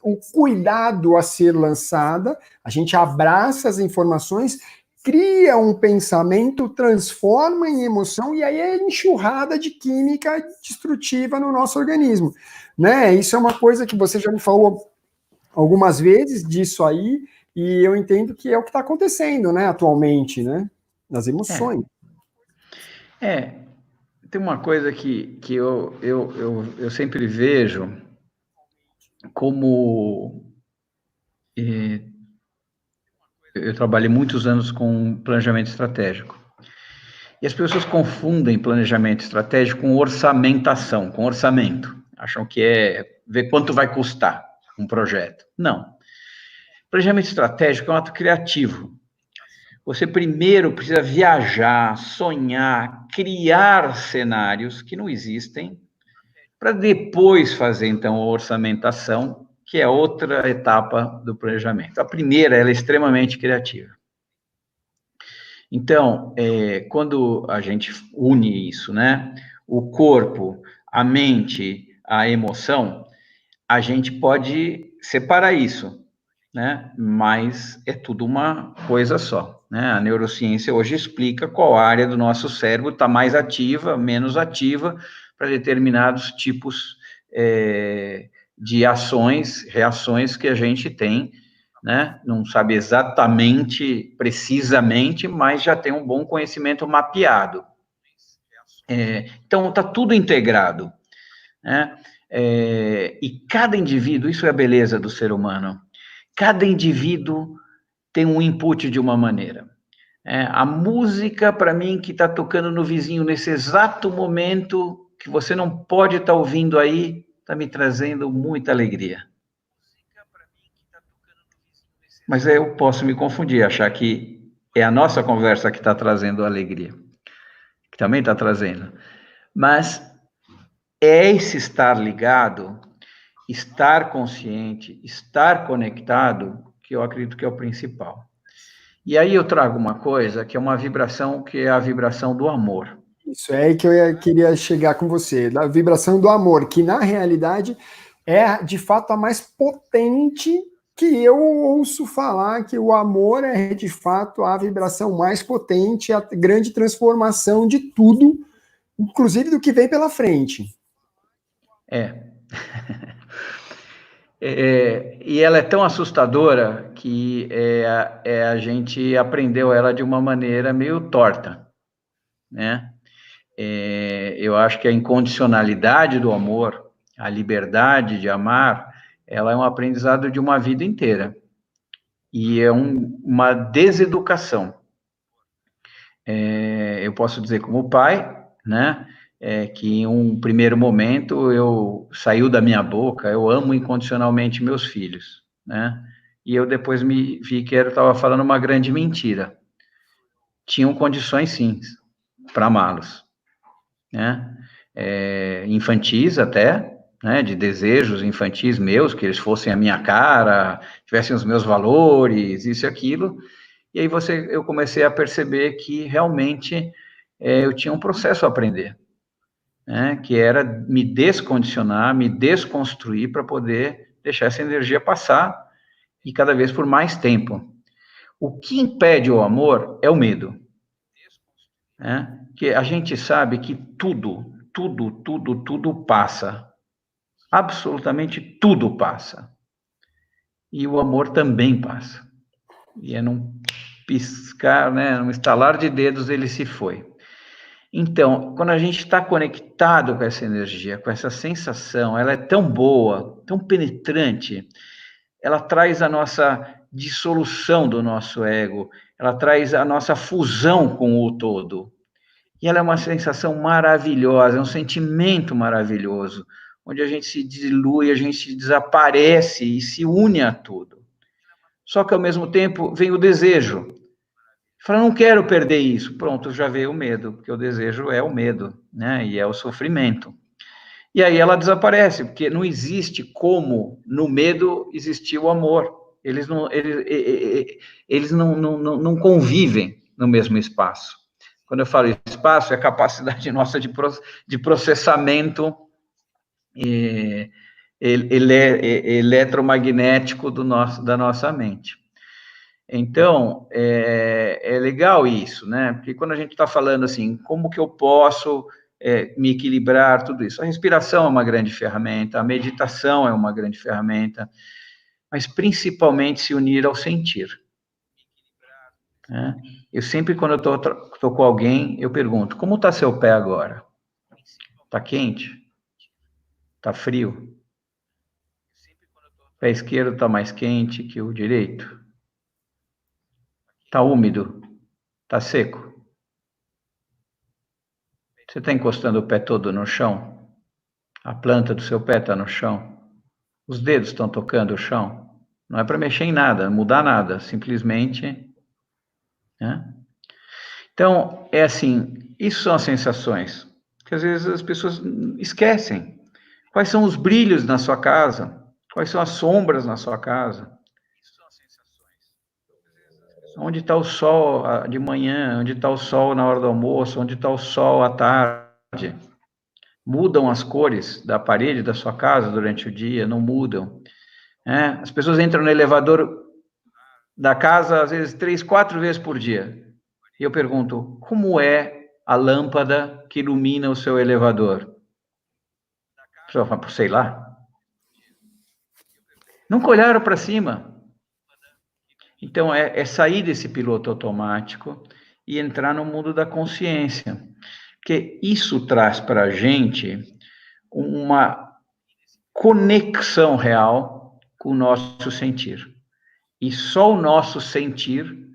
o cuidado a ser lançada. A gente abraça as informações, cria um pensamento, transforma em emoção, e aí é enxurrada de química destrutiva no nosso organismo, né? Isso é uma coisa que você já me falou algumas vezes disso aí, e eu entendo que é o que está acontecendo, né, atualmente, né? Nas emoções. Tem uma coisa que eu sempre vejo como eu trabalhei muitos anos com planejamento estratégico. E as pessoas confundem planejamento estratégico com orçamentação, com orçamento. Acham que é ver quanto vai custar um projeto. Não. Planejamento estratégico é um ato criativo. Você primeiro precisa viajar, sonhar, criar cenários que não existem, para depois fazer, então, a orçamentação, que é outra etapa do planejamento. A primeira, ela é extremamente criativa. Então, quando a gente une isso, né? O corpo, a mente, a emoção, a gente pode separar isso, né? Mas é tudo uma coisa só, né? A neurociência hoje explica qual área do nosso cérebro está mais ativa, menos ativa, para determinados tipos de ações, reações que a gente tem, né? Não sabe exatamente, precisamente, mas já tem um bom conhecimento mapeado. Então, está tudo integrado, né? E cada indivíduo, isso é a beleza do ser humano, cada indivíduo tem um input de uma maneira. A música, para mim, que está tocando no vizinho nesse exato momento, que você não pode estar ouvindo aí, está me trazendo muita alegria. Mas eu posso me confundir, achar que é a nossa conversa que está trazendo alegria, que também está trazendo. Mas é esse estar ligado, estar consciente, estar conectado, que eu acredito que é o principal. E aí eu trago uma coisa que é uma vibração, que é a vibração do amor. Isso é aí que queria chegar com você, da vibração do amor, que na realidade é de fato a mais potente que eu ouço falar, que o amor é de fato a vibração mais potente, a grande transformação de tudo, inclusive do que vem pela frente. E ela é tão assustadora que a gente aprendeu ela de uma maneira meio torta, né? Eu acho que a incondicionalidade do amor, a liberdade de amar, ela é um aprendizado de uma vida inteira. E é uma deseducação. Eu posso dizer como pai, né? Que em um primeiro momento saiu da minha boca, eu amo incondicionalmente meus filhos, né? E eu depois me vi que eu estava falando uma grande mentira. Tinham condições, sim, para amá-los, né? Infantis até, né? De desejos infantis meus, que eles fossem a minha cara, tivessem os meus valores, isso e aquilo. E aí eu comecei a perceber que realmente eu tinha um processo a aprender, né? Que era me descondicionar, me desconstruir para poder deixar essa energia passar e cada vez por mais tempo. O que impede o amor é o medo, né? Que a gente sabe que tudo passa. Absolutamente tudo passa. E o amor também passa. E é num piscar, né, num estalar de dedos ele se foi. Então, quando a gente está conectado com essa energia, com essa sensação, ela é tão boa, tão penetrante, ela traz a nossa dissolução do nosso ego, ela traz a nossa fusão com o todo. E ela é uma sensação maravilhosa, é um sentimento maravilhoso, onde a gente se dilui, a gente desaparece e se une a tudo. Só que, ao mesmo tempo, vem o desejo. Fala, não quero perder isso. Pronto, já veio o medo, porque o desejo é o medo, né? E é o sofrimento. E aí ela desaparece, porque não existe como no medo existir o amor. Eles não convivem no mesmo espaço. Quando eu falo espaço, é a capacidade nossa de processamento eletromagnético da nossa mente. Então, é legal isso, né? Porque quando a gente está falando assim, como que eu posso me equilibrar, tudo isso. A respiração é uma grande ferramenta, a meditação é uma grande ferramenta, mas principalmente se unir ao sentir. Né? Eu sempre, quando eu estou com alguém, eu pergunto, como está seu pé agora? Está quente? Está frio? O pé esquerdo está mais quente que o direito? Está úmido? Está seco? Você está encostando o pé todo no chão? A planta do seu pé está no chão? Os dedos estão tocando o chão? Não é para mexer em nada, mudar nada, simplesmente. Né? Então, é assim, isso são as sensações que às vezes as pessoas esquecem. Quais são os brilhos na sua casa? Quais são as sombras na sua casa? Onde está o sol de manhã? Onde está o sol na hora do almoço? Onde está o sol à tarde? Mudam as cores da parede da sua casa durante o dia? Não mudam. As pessoas entram no elevador da casa, às vezes, 3, 4 vezes por dia. E eu pergunto, como é a lâmpada que ilumina o seu elevador? A pessoa fala, sei lá. Nunca olharam para cima. Então, é sair desse piloto automático e entrar no mundo da consciência. Porque isso traz para a gente uma conexão real com o nosso sentir. E só o nosso sentir,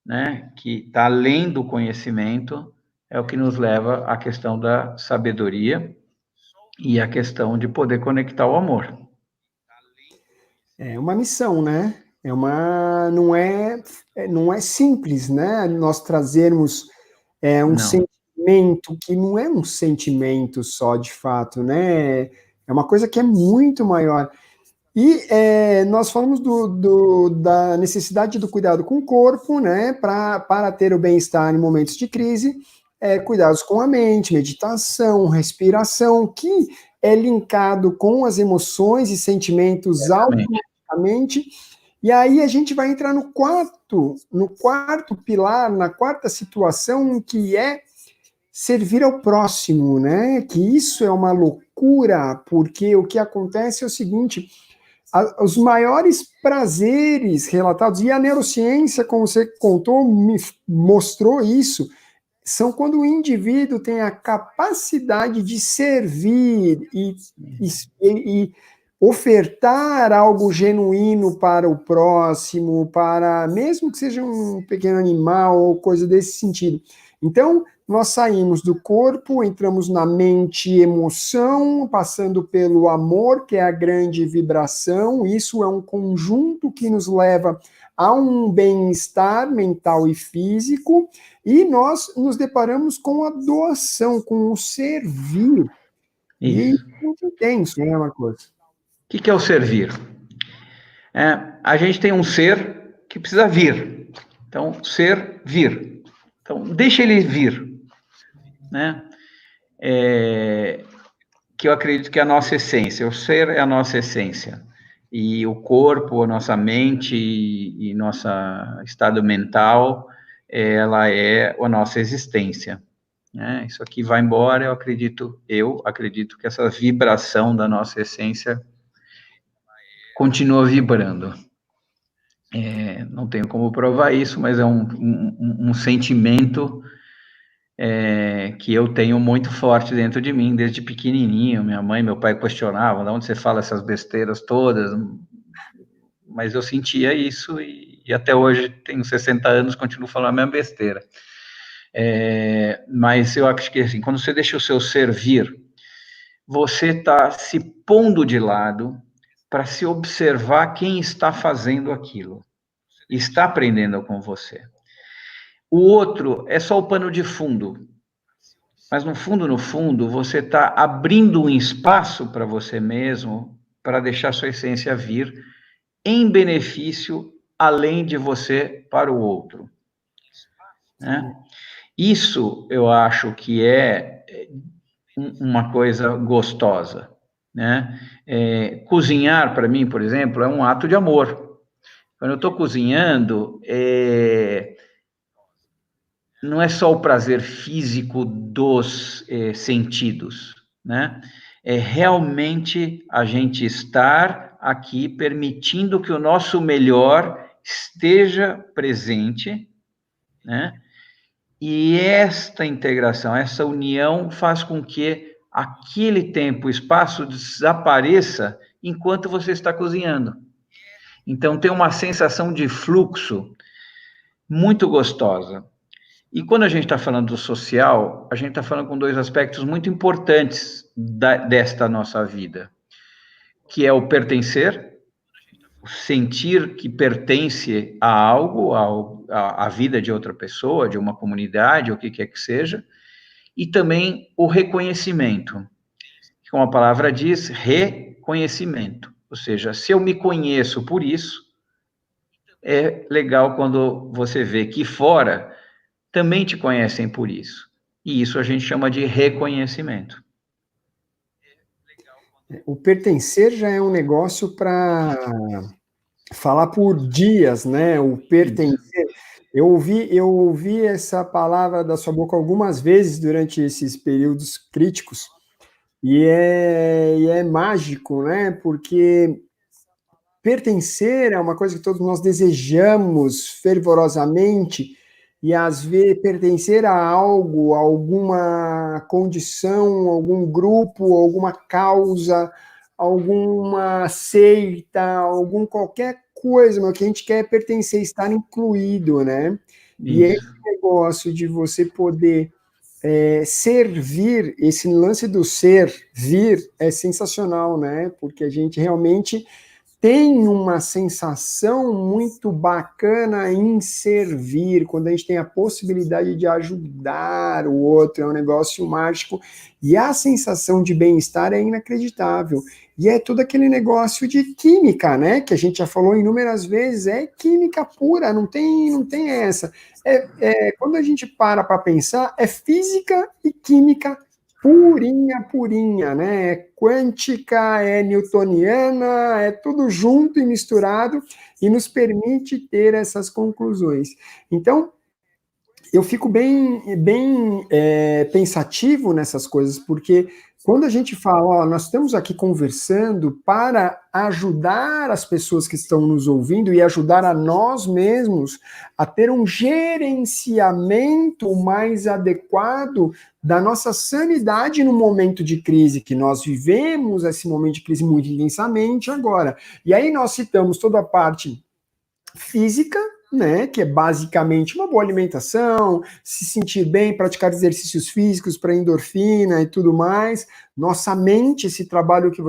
né, que está além do conhecimento, é o que nos leva à questão da sabedoria e à questão de poder conectar o amor. É uma missão, né? Não é simples, né? Nós trazermos um Não. sentimento que não é um sentimento só, de fato, né? É uma coisa que é muito maior. E nós falamos da necessidade do cuidado com o corpo, né? Para ter o bem-estar em momentos de crise, cuidados com a mente, meditação, respiração, que é linkado com as emoções e sentimentos Exatamente. automaticamente. E aí a gente vai entrar no quarto pilar, na quarta situação, que é servir ao próximo, né? Que isso é uma loucura, porque o que acontece é o seguinte: os maiores prazeres relatados, e a neurociência, como você contou, me mostrou isso, são quando o indivíduo tem a capacidade de servir e ofertar algo genuíno para o próximo, para mesmo que seja um pequeno animal ou coisa desse sentido. Então, nós saímos do corpo, entramos na mente e emoção, passando pelo amor, que é a grande vibração. Isso é um conjunto que nos leva a um bem-estar mental e físico, e nós nos deparamos com a doação, com o servir. E Isso. é muito intenso, né, Marcos? O que é o servir? A gente tem um ser que precisa vir. Então, ser, vir. Então, deixa ele vir, né? Que eu acredito que é a nossa essência. O ser é a nossa essência. E o corpo, a nossa mente e nosso estado mental, ela é a nossa existência. Né? Isso aqui vai embora, eu acredito que essa vibração da nossa essência continua vibrando. Não tenho como provar isso, mas é um sentimento que eu tenho muito forte dentro de mim, desde pequenininho. Minha mãe e meu pai questionavam, de onde você fala essas besteiras todas? Mas eu sentia isso e até hoje, tenho 60 anos, continuo falando a mesma besteira. Mas eu acho que assim, quando você deixa o seu ser vir, você está se pondo de lado para se observar quem está fazendo aquilo, está aprendendo com você. O outro é só o pano de fundo, mas no fundo, você está abrindo um espaço para você mesmo, para deixar sua essência vir em benefício, além de você, para o outro. Né? Isso eu acho que é uma coisa gostosa. Né? Cozinhar, para mim, por exemplo, é um ato de amor. Quando eu estou cozinhando, não é só o prazer físico dos sentidos, né? É realmente a gente estar aqui permitindo que o nosso melhor esteja presente, né? E esta integração, essa união faz com que aquele tempo, o espaço desapareça enquanto você está cozinhando. Então tem uma sensação de fluxo muito gostosa. E quando a gente está falando do social, a gente está falando com dois aspectos muito importantes desta nossa vida, que é o pertencer, o sentir que pertence a algo, à vida de outra pessoa, de uma comunidade, o que quer que seja, e também o reconhecimento, que como a palavra diz, reconhecimento. Ou seja, se eu me conheço por isso, é legal quando você vê que fora também te conhecem por isso. E isso a gente chama de reconhecimento. O pertencer já é um negócio para falar por dias, né? O Isso. pertencer. Eu ouvi essa palavra da sua boca algumas vezes durante esses períodos críticos, e é mágico, né? Porque pertencer é uma coisa que todos nós desejamos fervorosamente, e às vezes pertencer a algo, a alguma condição, algum grupo, alguma causa, alguma seita, algum qualquer coisa, mas o que a gente quer é pertencer, estar incluído, né? E esse Isso. negócio de você poder servir, esse lance do ser, vir, é sensacional, né? Porque a gente realmente tem uma sensação muito bacana em servir, quando a gente tem a possibilidade de ajudar o outro, é um negócio mágico, e a sensação de bem-estar é inacreditável. E é todo aquele negócio de química, né? Que a gente já falou inúmeras vezes, é química pura, não tem essa. Quando a gente para pensar, é física e química purinha, purinha, né? É quântica, é newtoniana, é tudo junto e misturado e nos permite ter essas conclusões. Então, eu fico bem pensativo nessas coisas, porque quando a gente fala, ó, nós estamos aqui conversando para ajudar as pessoas que estão nos ouvindo e ajudar a nós mesmos a ter um gerenciamento mais adequado da nossa sanidade no momento de crise que nós vivemos, esse momento de crise muito intensamente agora. E aí nós citamos toda a parte física, né, que é basicamente uma boa alimentação, se sentir bem, praticar exercícios físicos para endorfina e tudo mais. Nossa mente, esse trabalho que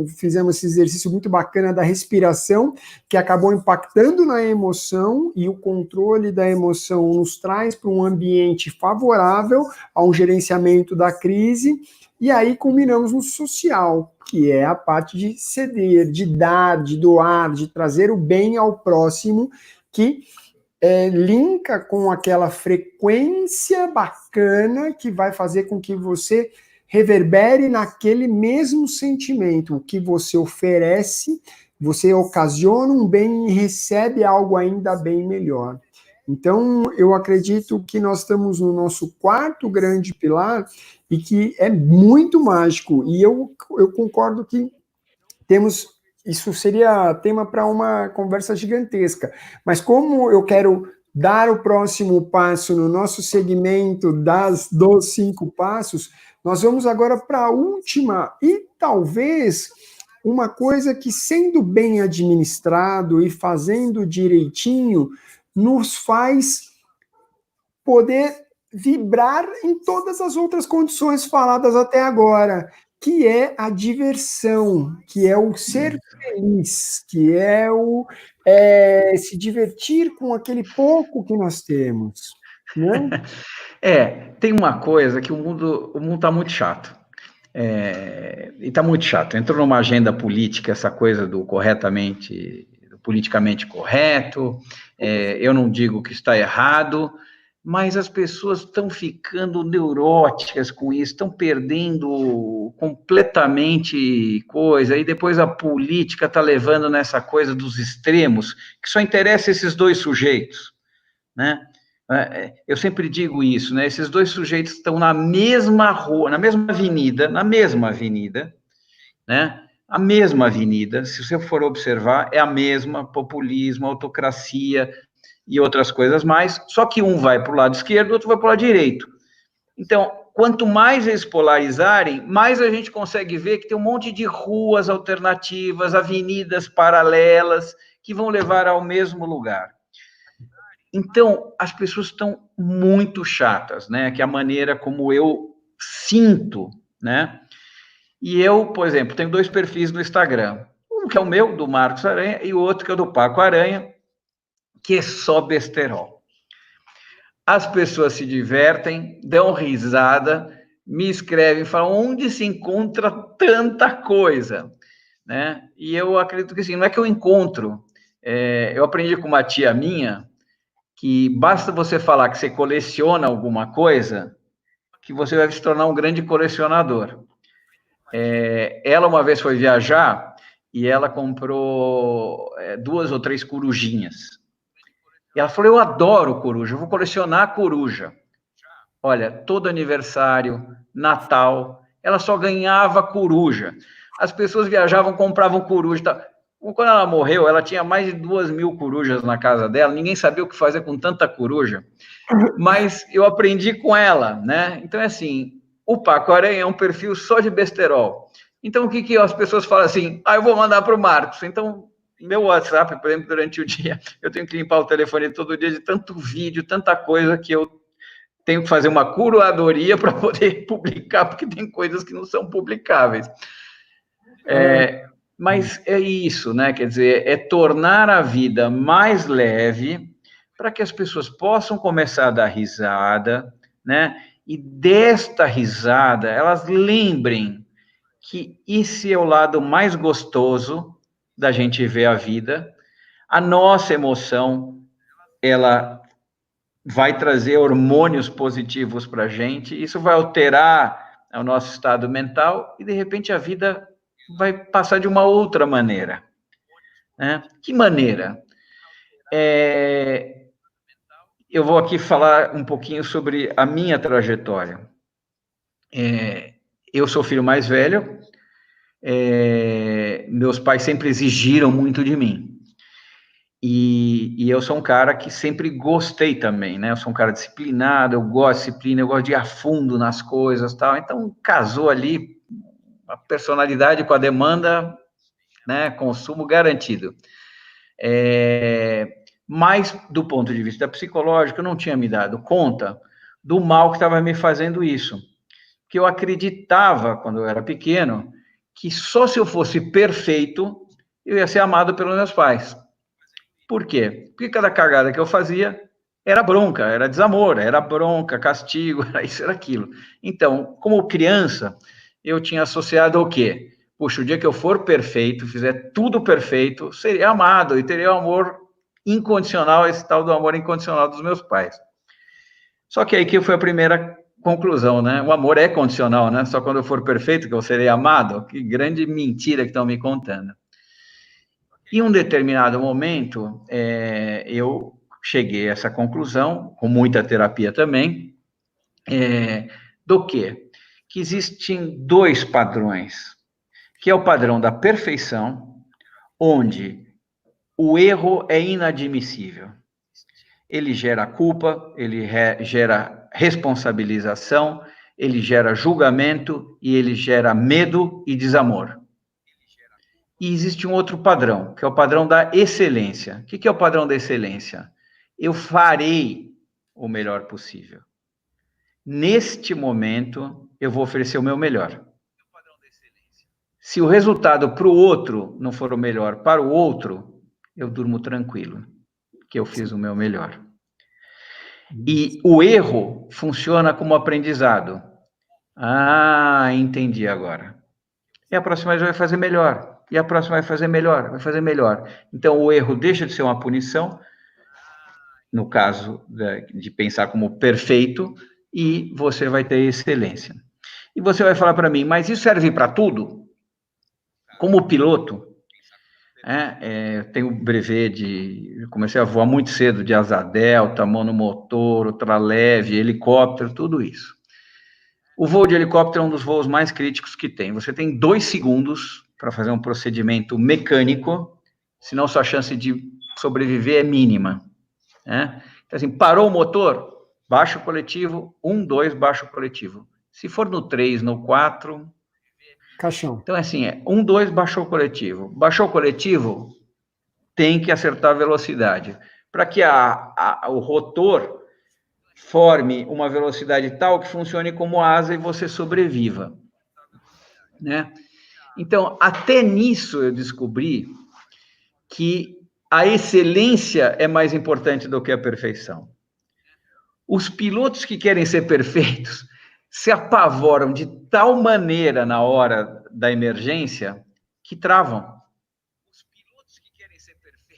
fizemos esse exercício muito bacana da respiração, que acabou impactando na emoção, e o controle da emoção nos traz para um ambiente favorável a um gerenciamento da crise. E aí culminamos no social, que é a parte de ceder, de dar, de doar, de trazer o bem ao próximo, que linka com aquela frequência bacana que vai fazer com que você reverbere naquele mesmo sentimento. O que você oferece, você ocasiona um bem e recebe algo ainda bem melhor. Então, eu acredito que nós estamos no nosso quarto grande pilar e que é muito mágico. E eu concordo que temos. Isso seria tema para uma conversa gigantesca. Mas como eu quero dar o próximo passo no nosso segmento dos 5 passos, nós vamos agora para a última e talvez uma coisa que, sendo bem administrado e fazendo direitinho, nos faz poder vibrar em todas as outras condições faladas até agora, que é a diversão, que é o ser feliz, que é o se divertir com aquele pouco que nós temos, né? Tem uma coisa que o mundo está muito chato. E está muito chato. Entrou numa agenda política essa coisa do politicamente correto. Eu não digo que está errado, mas as pessoas estão ficando neuróticas com isso, estão perdendo completamente coisa, e depois a política está levando nessa coisa dos extremos, que só interessa esses dois sujeitos, né? Eu sempre digo isso, né? Esses dois sujeitos estão na mesma rua, na mesma avenida, né? A mesma avenida, se você for observar, é a mesma: populismo, autocracia e outras coisas mais, só que um vai para o lado esquerdo, o outro vai para o lado direito. Então, quanto mais eles polarizarem, mais a gente consegue ver que tem um monte de ruas alternativas, avenidas paralelas, que vão levar ao mesmo lugar. Então, as pessoas estão muito chatas, né? Que é a maneira como eu sinto, né? E eu, por exemplo, tenho 2 perfis no Instagram. Um que é o meu, do Marcos Aranha, e o outro que é o do Paco Aranha, que é só besterol. As pessoas se divertem, dão risada, me escrevem, falam onde se encontra tanta coisa, né? E eu acredito que assim, não é que eu encontro, Eu aprendi com uma tia minha que basta você falar que você coleciona alguma coisa, que você vai se tornar um grande colecionador. Ela uma vez foi viajar e ela comprou 2 ou 3 corujinhas. E ela falou, eu adoro coruja, eu vou colecionar coruja. Olha, todo aniversário, Natal, ela só ganhava coruja. As pessoas viajavam, compravam coruja. Tá? Quando ela morreu, ela tinha mais de 2.000 corujas na casa dela, ninguém sabia o que fazer com tanta coruja, mas eu aprendi com ela, né? Então, é assim, o Paco Aranha é um perfil só de besterol. Então, o que as pessoas falam assim? Eu vou mandar para o Marcos. Então, meu WhatsApp, por exemplo, durante o dia, eu tenho que limpar o telefone todo dia de tanto vídeo, tanta coisa que eu tenho que fazer uma curadoria para poder publicar, porque tem coisas que não são publicáveis. Mas é isso, né? Quer dizer, é tornar a vida mais leve para que as pessoas possam começar a dar risada, né? E desta risada, elas lembrem que esse é o lado mais gostoso da gente ver a vida. A nossa emoção, ela vai trazer hormônios positivos para a gente, isso vai alterar o nosso estado mental e, de repente, a vida vai passar de uma outra maneira. Né? Que maneira? Eu vou aqui falar um pouquinho sobre a minha trajetória. Eu sou o filho mais velho, meus pais sempre exigiram muito de mim. E eu sou um cara que sempre gostei também, né? Eu sou um cara disciplinado, eu gosto de disciplina, eu gosto de ir a fundo nas coisas, tal. Então, casou ali a personalidade com a demanda, né? Consumo garantido. Mas, do ponto de vista psicológico, eu não tinha me dado conta do mal que estava me fazendo isso. Que eu acreditava, quando eu era pequeno, que só se eu fosse perfeito, eu ia ser amado pelos meus pais. Por quê? Porque cada cagada que eu fazia era bronca, era desamor, era bronca, castigo, era isso, era aquilo. Então, como criança, eu tinha associado ao quê? Puxa, o dia que eu for perfeito, fizer tudo perfeito, seria amado e teria o amor incondicional, esse tal do amor incondicional dos meus pais. Só que aí que foi a primeira conclusão, né? O amor é condicional, né? Só quando eu for perfeito que eu serei amado. Que grande mentira que estão me contando. Em um determinado momento, eu cheguei a essa conclusão, com muita terapia também, do quê? Que existem 2 padrões, que é o padrão da perfeição, onde o erro é inadmissível. Ele gera culpa, ele gera responsabilização, ele gera julgamento e ele gera medo e desamor. E existe um outro padrão, que é o padrão da excelência. O que é o padrão da excelência? Eu farei o melhor possível. Neste momento, eu vou oferecer o meu melhor. Se o resultado para o outro não for o melhor para o outro, eu durmo tranquilo, que eu fiz o meu melhor. E o erro funciona como aprendizado. Entendi agora. E a próxima vez vai fazer melhor. E a próxima vai fazer melhor, vai fazer melhor. Então, o erro deixa de ser uma punição, no caso de pensar como perfeito, e você vai ter excelência. E você vai falar para mim, mas isso serve para tudo? Como piloto, eu tenho brevet eu comecei a voar muito cedo, de asa delta, monomotor, ultraleve, helicóptero, tudo isso. O voo de helicóptero é um dos voos mais críticos que tem. Você tem 2 segundos para fazer um procedimento mecânico, senão sua chance de sobreviver é mínima. Né? Então, assim, parou o motor, baixa o coletivo, 1, 2, baixa o coletivo. Se for no 3, no 4... Caixão. Então, assim, 1, 2, baixou o coletivo. Baixou o coletivo, tem que acertar a velocidade. Para que o rotor forme uma velocidade tal que funcione como asa e você sobreviva. Né? Então, até nisso eu descobri que a excelência é mais importante do que a perfeição. Os pilotos que querem ser perfeitos se apavoram de tal maneira na hora da emergência que travam.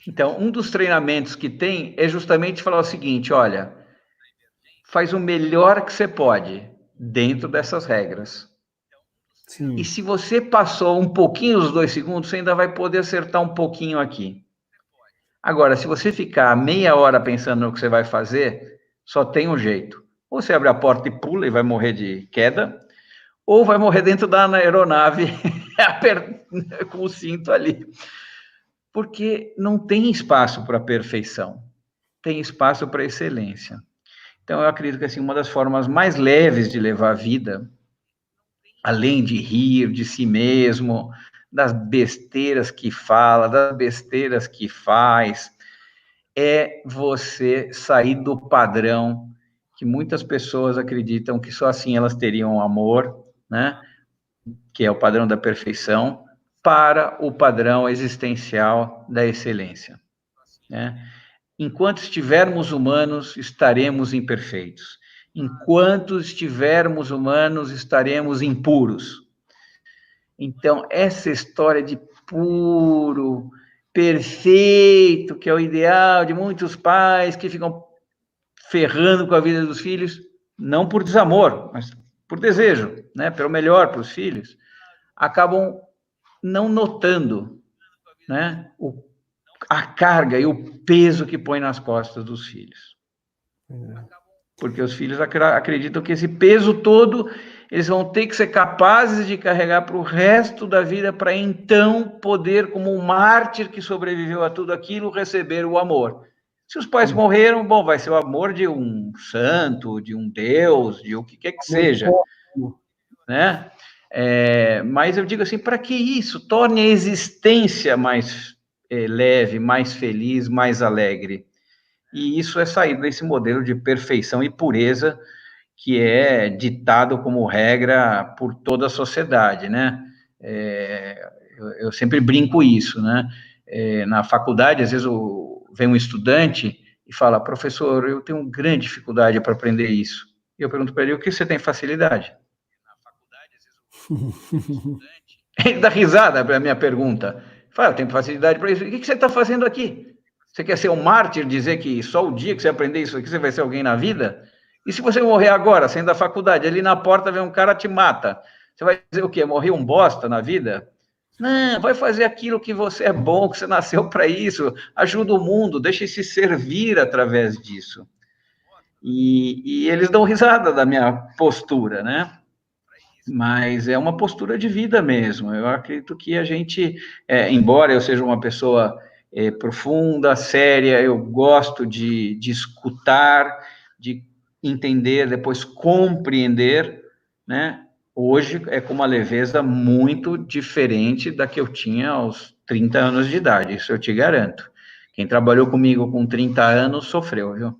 Então, um dos treinamentos que tem é justamente falar o seguinte, olha, faz o melhor que você pode dentro dessas regras. Sim. E se você passou um pouquinho dos 2 segundos, você ainda vai poder acertar um pouquinho aqui. Agora, se você ficar meia hora pensando no que você vai fazer, só tem um jeito. Ou você abre a porta e pula e vai morrer de queda, ou vai morrer dentro da aeronave com o cinto ali. Porque não tem espaço para perfeição, tem espaço para excelência. Então, eu acredito que assim, uma das formas mais leves de levar a vida, além de rir de si mesmo, das besteiras que fala, das besteiras que faz, é você sair do padrão que muitas pessoas acreditam que só assim elas teriam amor, né? Que é o padrão da perfeição, para o padrão existencial da excelência, né? Enquanto estivermos humanos, estaremos imperfeitos. Enquanto estivermos humanos, estaremos impuros. Então, essa história de puro, perfeito, que é o ideal de muitos pais que ficam ferrando com a vida dos filhos, não por desamor, mas por desejo, né, pelo melhor para os filhos, acabam não notando, né, a carga e o peso que põe nas costas dos filhos. Porque os filhos acreditam que esse peso todo eles vão ter que ser capazes de carregar para o resto da vida para então poder, como um mártir que sobreviveu a tudo aquilo, receber o amor. Se os pais morreram, bom, vai ser o amor de um santo, de um Deus, de o que quer que seja, né? Mas eu digo assim, para que isso? Torne a existência mais leve, mais feliz, mais alegre. E isso é sair desse modelo de perfeição e pureza que é ditado como regra por toda a sociedade, né? Eu sempre brinco isso, né? Na faculdade, às vezes, vem um estudante e fala, professor, eu tenho grande dificuldade para aprender isso. E eu pergunto para ele, o que você tem facilidade? Ele dá risada para a minha pergunta. Fala, eu tenho facilidade para isso. O que você está fazendo aqui? Você quer ser um mártir, dizer que só o dia que você aprender isso aqui você vai ser alguém na vida? E se você morrer agora, saindo da faculdade, ali na porta vem um cara te mata, você vai dizer o quê? Morri um bosta na vida? Não, vai fazer aquilo que você é bom, que você nasceu para isso, ajuda o mundo, deixe-se servir através disso. E eles dão risada da minha postura, né? Mas é uma postura de vida mesmo. Eu acredito que a gente, embora eu seja uma pessoa profunda, séria, eu gosto de escutar, de entender, depois compreender, né? Hoje é com uma leveza muito diferente da que eu tinha aos 30 anos de idade, isso eu te garanto. Quem trabalhou comigo com 30 anos sofreu, viu?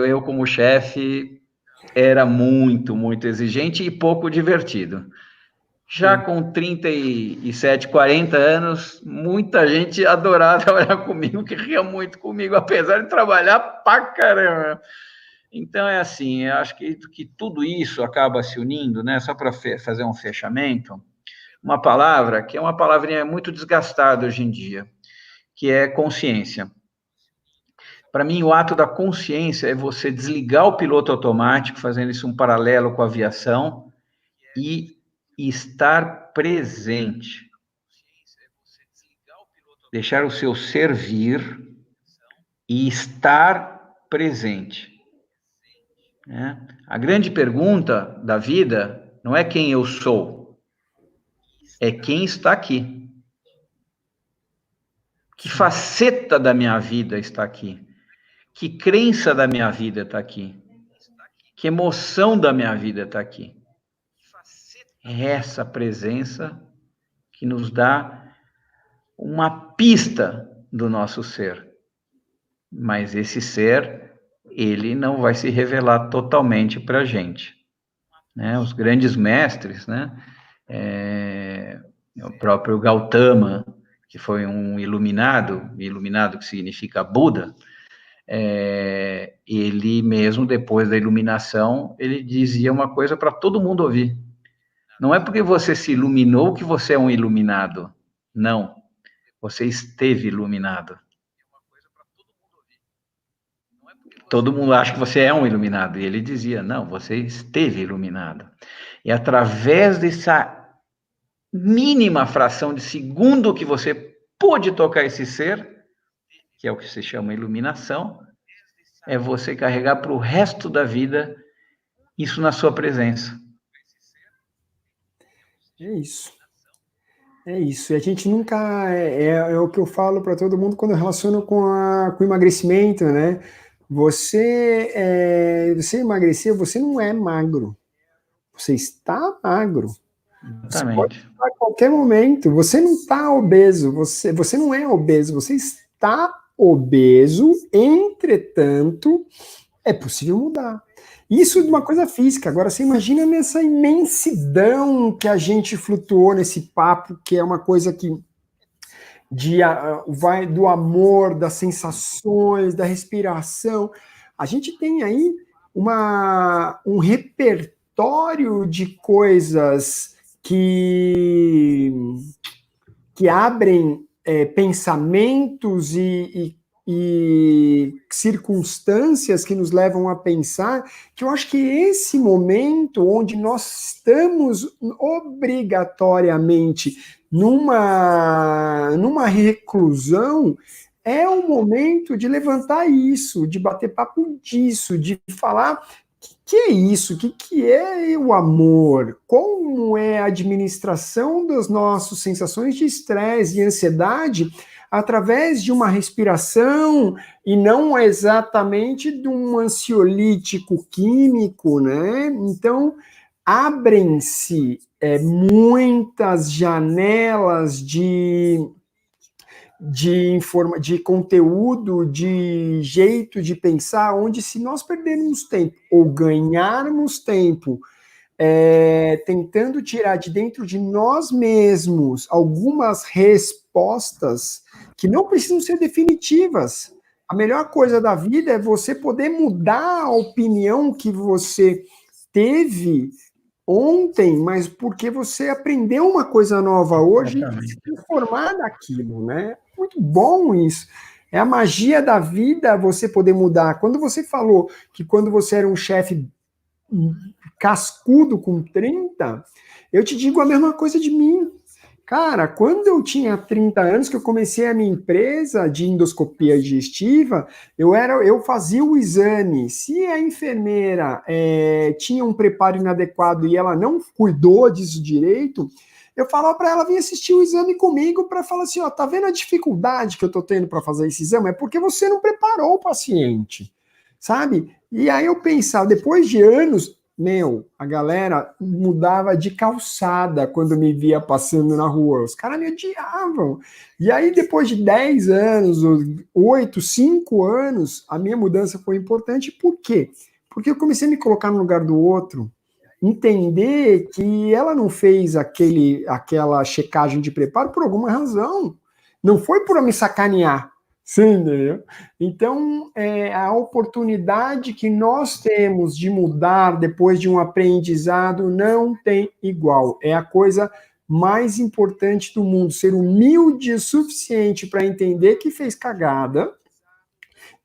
Eu como chefe, era muito, muito exigente e pouco divertido. Já com 37, 40 anos, muita gente adorava trabalhar comigo, que ria muito comigo, apesar de trabalhar pra caramba. Então, é assim, eu acho que tudo isso acaba se unindo, né? Só para fazer um fechamento, uma palavra que é uma palavrinha muito desgastada hoje em dia, que é consciência. Para mim, o ato da consciência é você desligar o piloto automático, fazendo isso um paralelo com a aviação, e estar presente. Deixar o seu ser vir e estar presente. A grande pergunta da vida não é quem eu sou, é quem está aqui. Que faceta da minha vida está aqui? Que crença da minha vida está aqui? Que emoção da minha vida está aqui? É essa presença que nos dá uma pista do nosso ser. Mas esse ser, ele não vai se revelar totalmente para a gente. Né? Os grandes mestres, né? O próprio Gautama, que foi um iluminado que significa Buda, ele mesmo, depois da iluminação, ele dizia uma coisa para todo mundo ouvir. Não é porque você se iluminou que você é um iluminado. Não. você esteve iluminado. Todo mundo acha que você é um iluminado. E ele dizia, não, você esteve iluminado. E através dessa mínima fração de segundo que você pôde tocar esse ser, que é o que se chama iluminação, é você carregar para o resto da vida isso na sua presença. É isso. É isso. E a gente nunca. É o que eu falo para todo mundo quando eu relaciono com o emagrecimento, né? Você emagrecer, você não é magro. Você está magro. Você pode Exatamente. estar a qualquer momento. Você não está obeso. Você não é obeso. Você está obeso. Entretanto, é possível mudar. Isso de uma coisa física. Agora, você imagina nessa imensidão que a gente flutuou nesse papo, que é uma coisa que vai do amor, das sensações, da respiração. A gente tem aí um repertório de coisas que abrem pensamentos e circunstâncias que nos levam a pensar, que eu acho que esse momento onde nós estamos obrigatoriamente numa reclusão é o momento de levantar isso, de bater papo disso, de falar que é isso, que é o amor, como é a administração das nossas sensações de estresse e ansiedade através de uma respiração e não exatamente de um ansiolítico químico, né? Então, abrem-se muitas janelas de conteúdo, de jeito de pensar, onde se nós perdermos tempo ou ganharmos tempo tentando tirar de dentro de nós mesmos algumas respostas que não precisam ser definitivas. A melhor coisa da vida é você poder mudar a opinião que você teve ontem, mas porque você aprendeu uma coisa nova hoje e se transformar daquilo, né? Muito bom isso. É a magia da vida você poder mudar. Quando você falou que quando você era um chefe cascudo com 30, eu te digo a mesma coisa de mim. Cara, quando eu tinha 30 anos, que eu comecei a minha empresa de endoscopia digestiva, eu fazia o exame. Se a enfermeira tinha um preparo inadequado e ela não cuidou disso direito, eu falava para ela vir assistir o exame comigo para falar assim, ó, tá vendo a dificuldade que eu tô tendo para fazer esse exame? É porque você não preparou o paciente, sabe? E aí eu pensava, depois de anos, a galera mudava de calçada quando me via passando na rua. Os caras me odiavam. E aí, depois de 10 anos, 8, 5 anos, a minha mudança foi importante. Por quê? Porque eu comecei a me colocar no lugar do outro, entender que ela não fez aquela checagem de preparo por alguma razão. Não foi por me sacanear. Sim, entendeu? Então, a oportunidade que nós temos de mudar depois de um aprendizado não tem igual. É a coisa mais importante do mundo. Ser humilde o suficiente para entender que fez cagada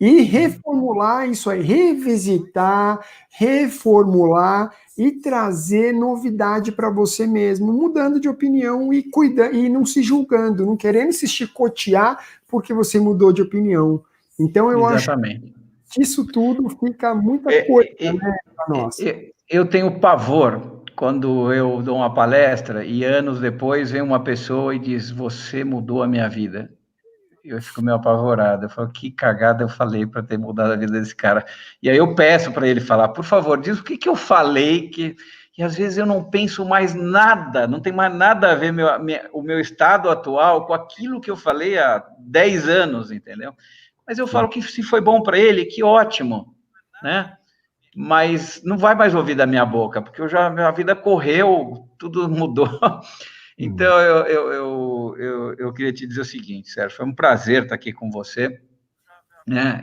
e reformular isso aí, revisitar, reformular e trazer novidade para você mesmo, mudando de opinião e não se julgando, não querendo se chicotear porque você mudou de opinião. Então, eu acho que isso tudo fica muita coisa, né, para nós. Eu tenho pavor quando eu dou uma palestra e anos depois vem uma pessoa e diz, você mudou a minha vida. Eu fico meio apavorado. Eu falo, que cagada eu falei para ter mudado a vida desse cara. E aí eu peço para ele falar, por favor, diz o que eu falei, que às vezes eu não penso mais nada, não tem mais nada a ver o meu estado atual com aquilo que eu falei há 10 anos, entendeu? Mas eu falo que se foi bom para ele, que ótimo, né? Mas não vai mais ouvir da minha boca, porque minha vida correu, tudo mudou. Então, eu queria te dizer o seguinte, Sérgio, foi um prazer estar aqui com você, né?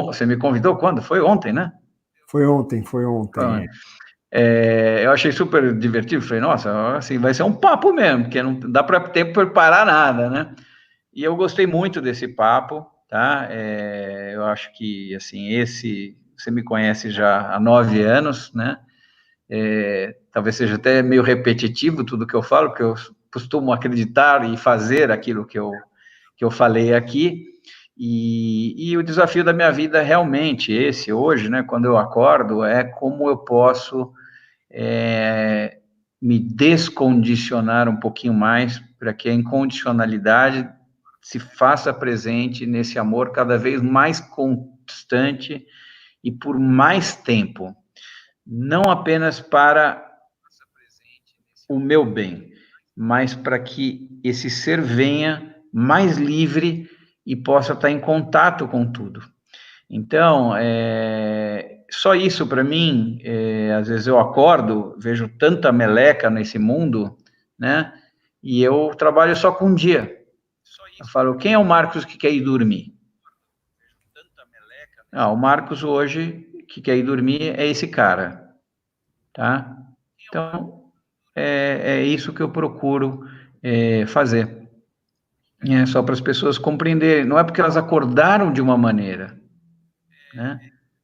Você me convidou quando? Foi ontem, né? Foi ontem. Eu achei super divertido, falei, nossa, assim, vai ser um papo mesmo, porque não dá para ter preparar nada, né? E eu gostei muito desse papo, tá? Eu acho que, assim, você me conhece já há 9 anos, né? Talvez seja até meio repetitivo tudo que eu falo, porque eu costumo acreditar e fazer aquilo que eu falei aqui, e o desafio da minha vida é realmente esse, hoje, né, quando eu acordo, é como eu posso me descondicionar um pouquinho mais para que a incondicionalidade se faça presente nesse amor cada vez mais constante e por mais tempo, não apenas para o meu bem, mas para que esse ser venha mais livre e possa estar em contato com tudo. Então, só isso para mim, às vezes eu acordo, vejo tanta meleca nesse mundo, né? E eu trabalho só com um dia. Eu falo, quem é o Marcos que quer ir dormir? O Marcos hoje que quer ir dormir é esse cara, tá? Então, é isso que eu procuro fazer. Só para as pessoas compreenderem. Não é porque elas acordaram de uma maneira, né,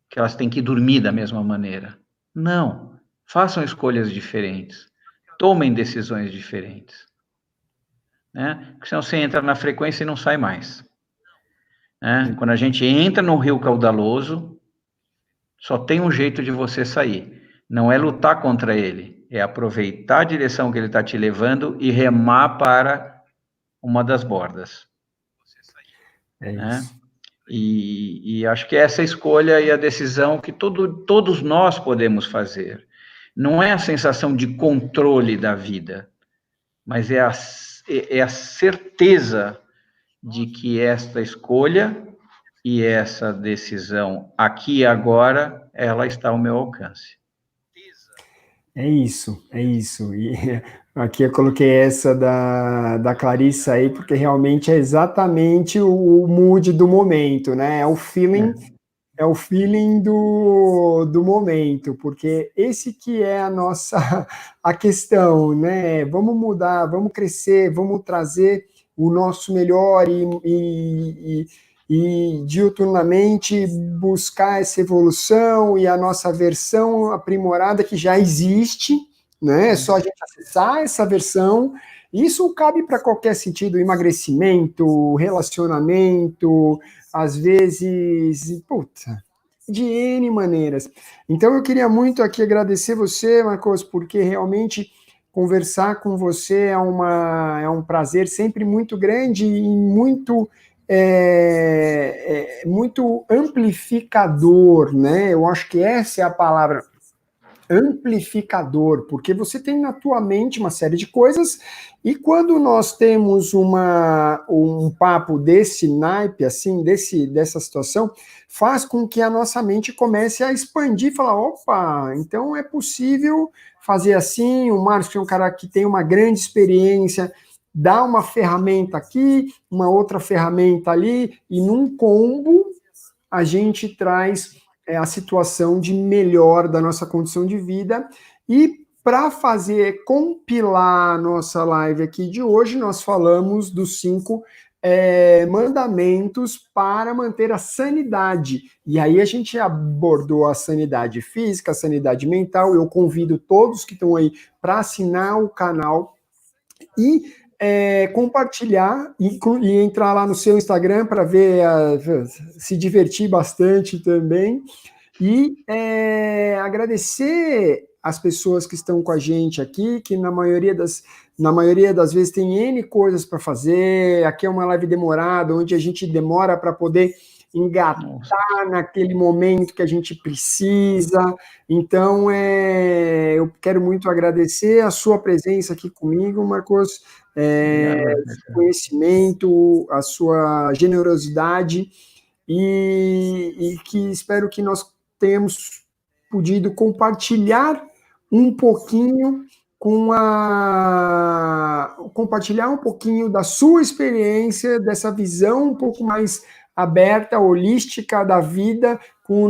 que elas têm que dormir da mesma maneira. Não. Façam escolhas diferentes. Tomem decisões diferentes. Né? Porque senão você entra na frequência e não sai mais. Né? Quando a gente entra no rio caudaloso, só tem um jeito de você sair. Não é lutar contra ele, é aproveitar a direção que ele está te levando e remar para uma das bordas. Né? E acho que essa escolha e a decisão que todos nós podemos fazer. Não é a sensação de controle da vida, mas é a certeza de que esta escolha e essa decisão aqui e agora, ela está ao meu alcance. É isso, é isso. E aqui eu coloquei essa da Clarissa aí, porque realmente é exatamente o mood do momento, né? É o feeling do momento, porque esse que é a nossa a questão, né? Vamos mudar, vamos crescer, vamos trazer o nosso melhor e diuturnamente buscar essa evolução e a nossa versão aprimorada que já existe, né? É só a gente acessar essa versão. Isso cabe para qualquer sentido, emagrecimento, relacionamento, às vezes, puta, de N maneiras. Então eu queria muito aqui agradecer você, Marcos, porque realmente conversar com você é um prazer sempre muito grande e muito amplificador, né? Eu acho que essa é a palavra, amplificador, porque você tem na tua mente uma série de coisas, e quando nós temos um papo desse naipe, assim, dessa situação, faz com que a nossa mente comece a expandir, falar, opa, então é possível fazer assim, o Márcio é um cara que tem uma grande experiência, dá uma ferramenta aqui, uma outra ferramenta ali, e num combo a gente traz a situação de melhor da nossa condição de vida. E para compilar a nossa live aqui de hoje, nós falamos dos 5 mandamentos para manter a sanidade. E aí a gente abordou a sanidade física, a sanidade mental. Eu convido todos que estão aí para assinar o canal e compartilhar e entrar lá no seu Instagram para ver, se divertir bastante também. E agradecer as pessoas que estão com a gente aqui, que na maioria das vezes tem N coisas para fazer. Aqui é uma live demorada, onde a gente demora para poder engatar naquele momento que a gente precisa. Então, eu quero muito agradecer a sua presença aqui comigo, Marcos, o conhecimento, a sua generosidade, e que espero que nós tenhamos podido compartilhar um pouquinho compartilhar um pouquinho da sua experiência, dessa visão um pouco mais aberta, holística da vida com o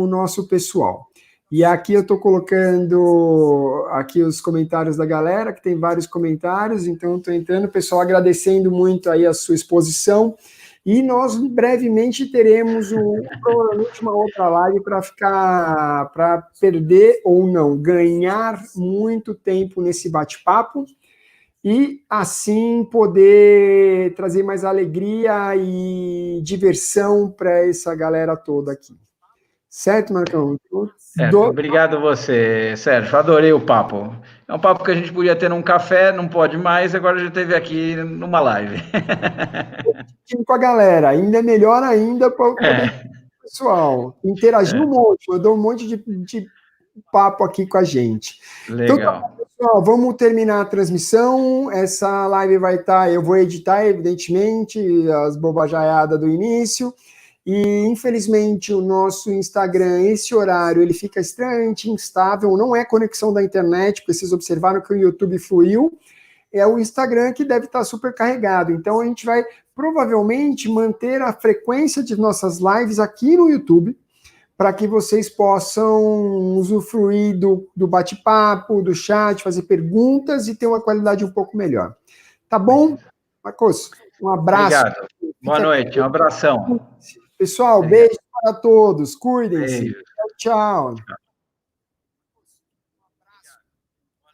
nosso pessoal. E aqui eu estou colocando aqui os comentários da galera, que tem vários comentários, então estou entrando, pessoal, agradecendo muito aí a sua exposição. E nós brevemente teremos provavelmente uma outra live para perder ou não, ganhar muito tempo nesse bate-papo e assim poder trazer mais alegria e diversão para essa galera toda aqui. Certo, Marcão? Certo, obrigado você, Sérgio. Adorei o papo. É um papo que a gente podia ter num café, não pode mais, agora já teve aqui numa live. Com a galera, ainda é melhor ainda para o pessoal interagir um monte, mandou um monte de papo aqui com a gente. Legal. Então, tá, pessoal, vamos terminar a transmissão. Essa live vai estar, eu vou editar, evidentemente, as bobajaiadas do início. E, infelizmente, o nosso Instagram, esse horário, ele fica extremamente instável, não é conexão da internet, porque vocês observaram que o YouTube fluiu, é o Instagram que deve estar super carregado. Então, a gente vai, provavelmente, manter a frequência de nossas lives aqui no YouTube, para que vocês possam usufruir do bate-papo, do chat, fazer perguntas e ter uma qualidade um pouco melhor. Tá bom? Marcos, um abraço. Obrigado. Boa noite, um abração. Pessoal, beijo para todos. Cuidem-se. Tchau, tchau.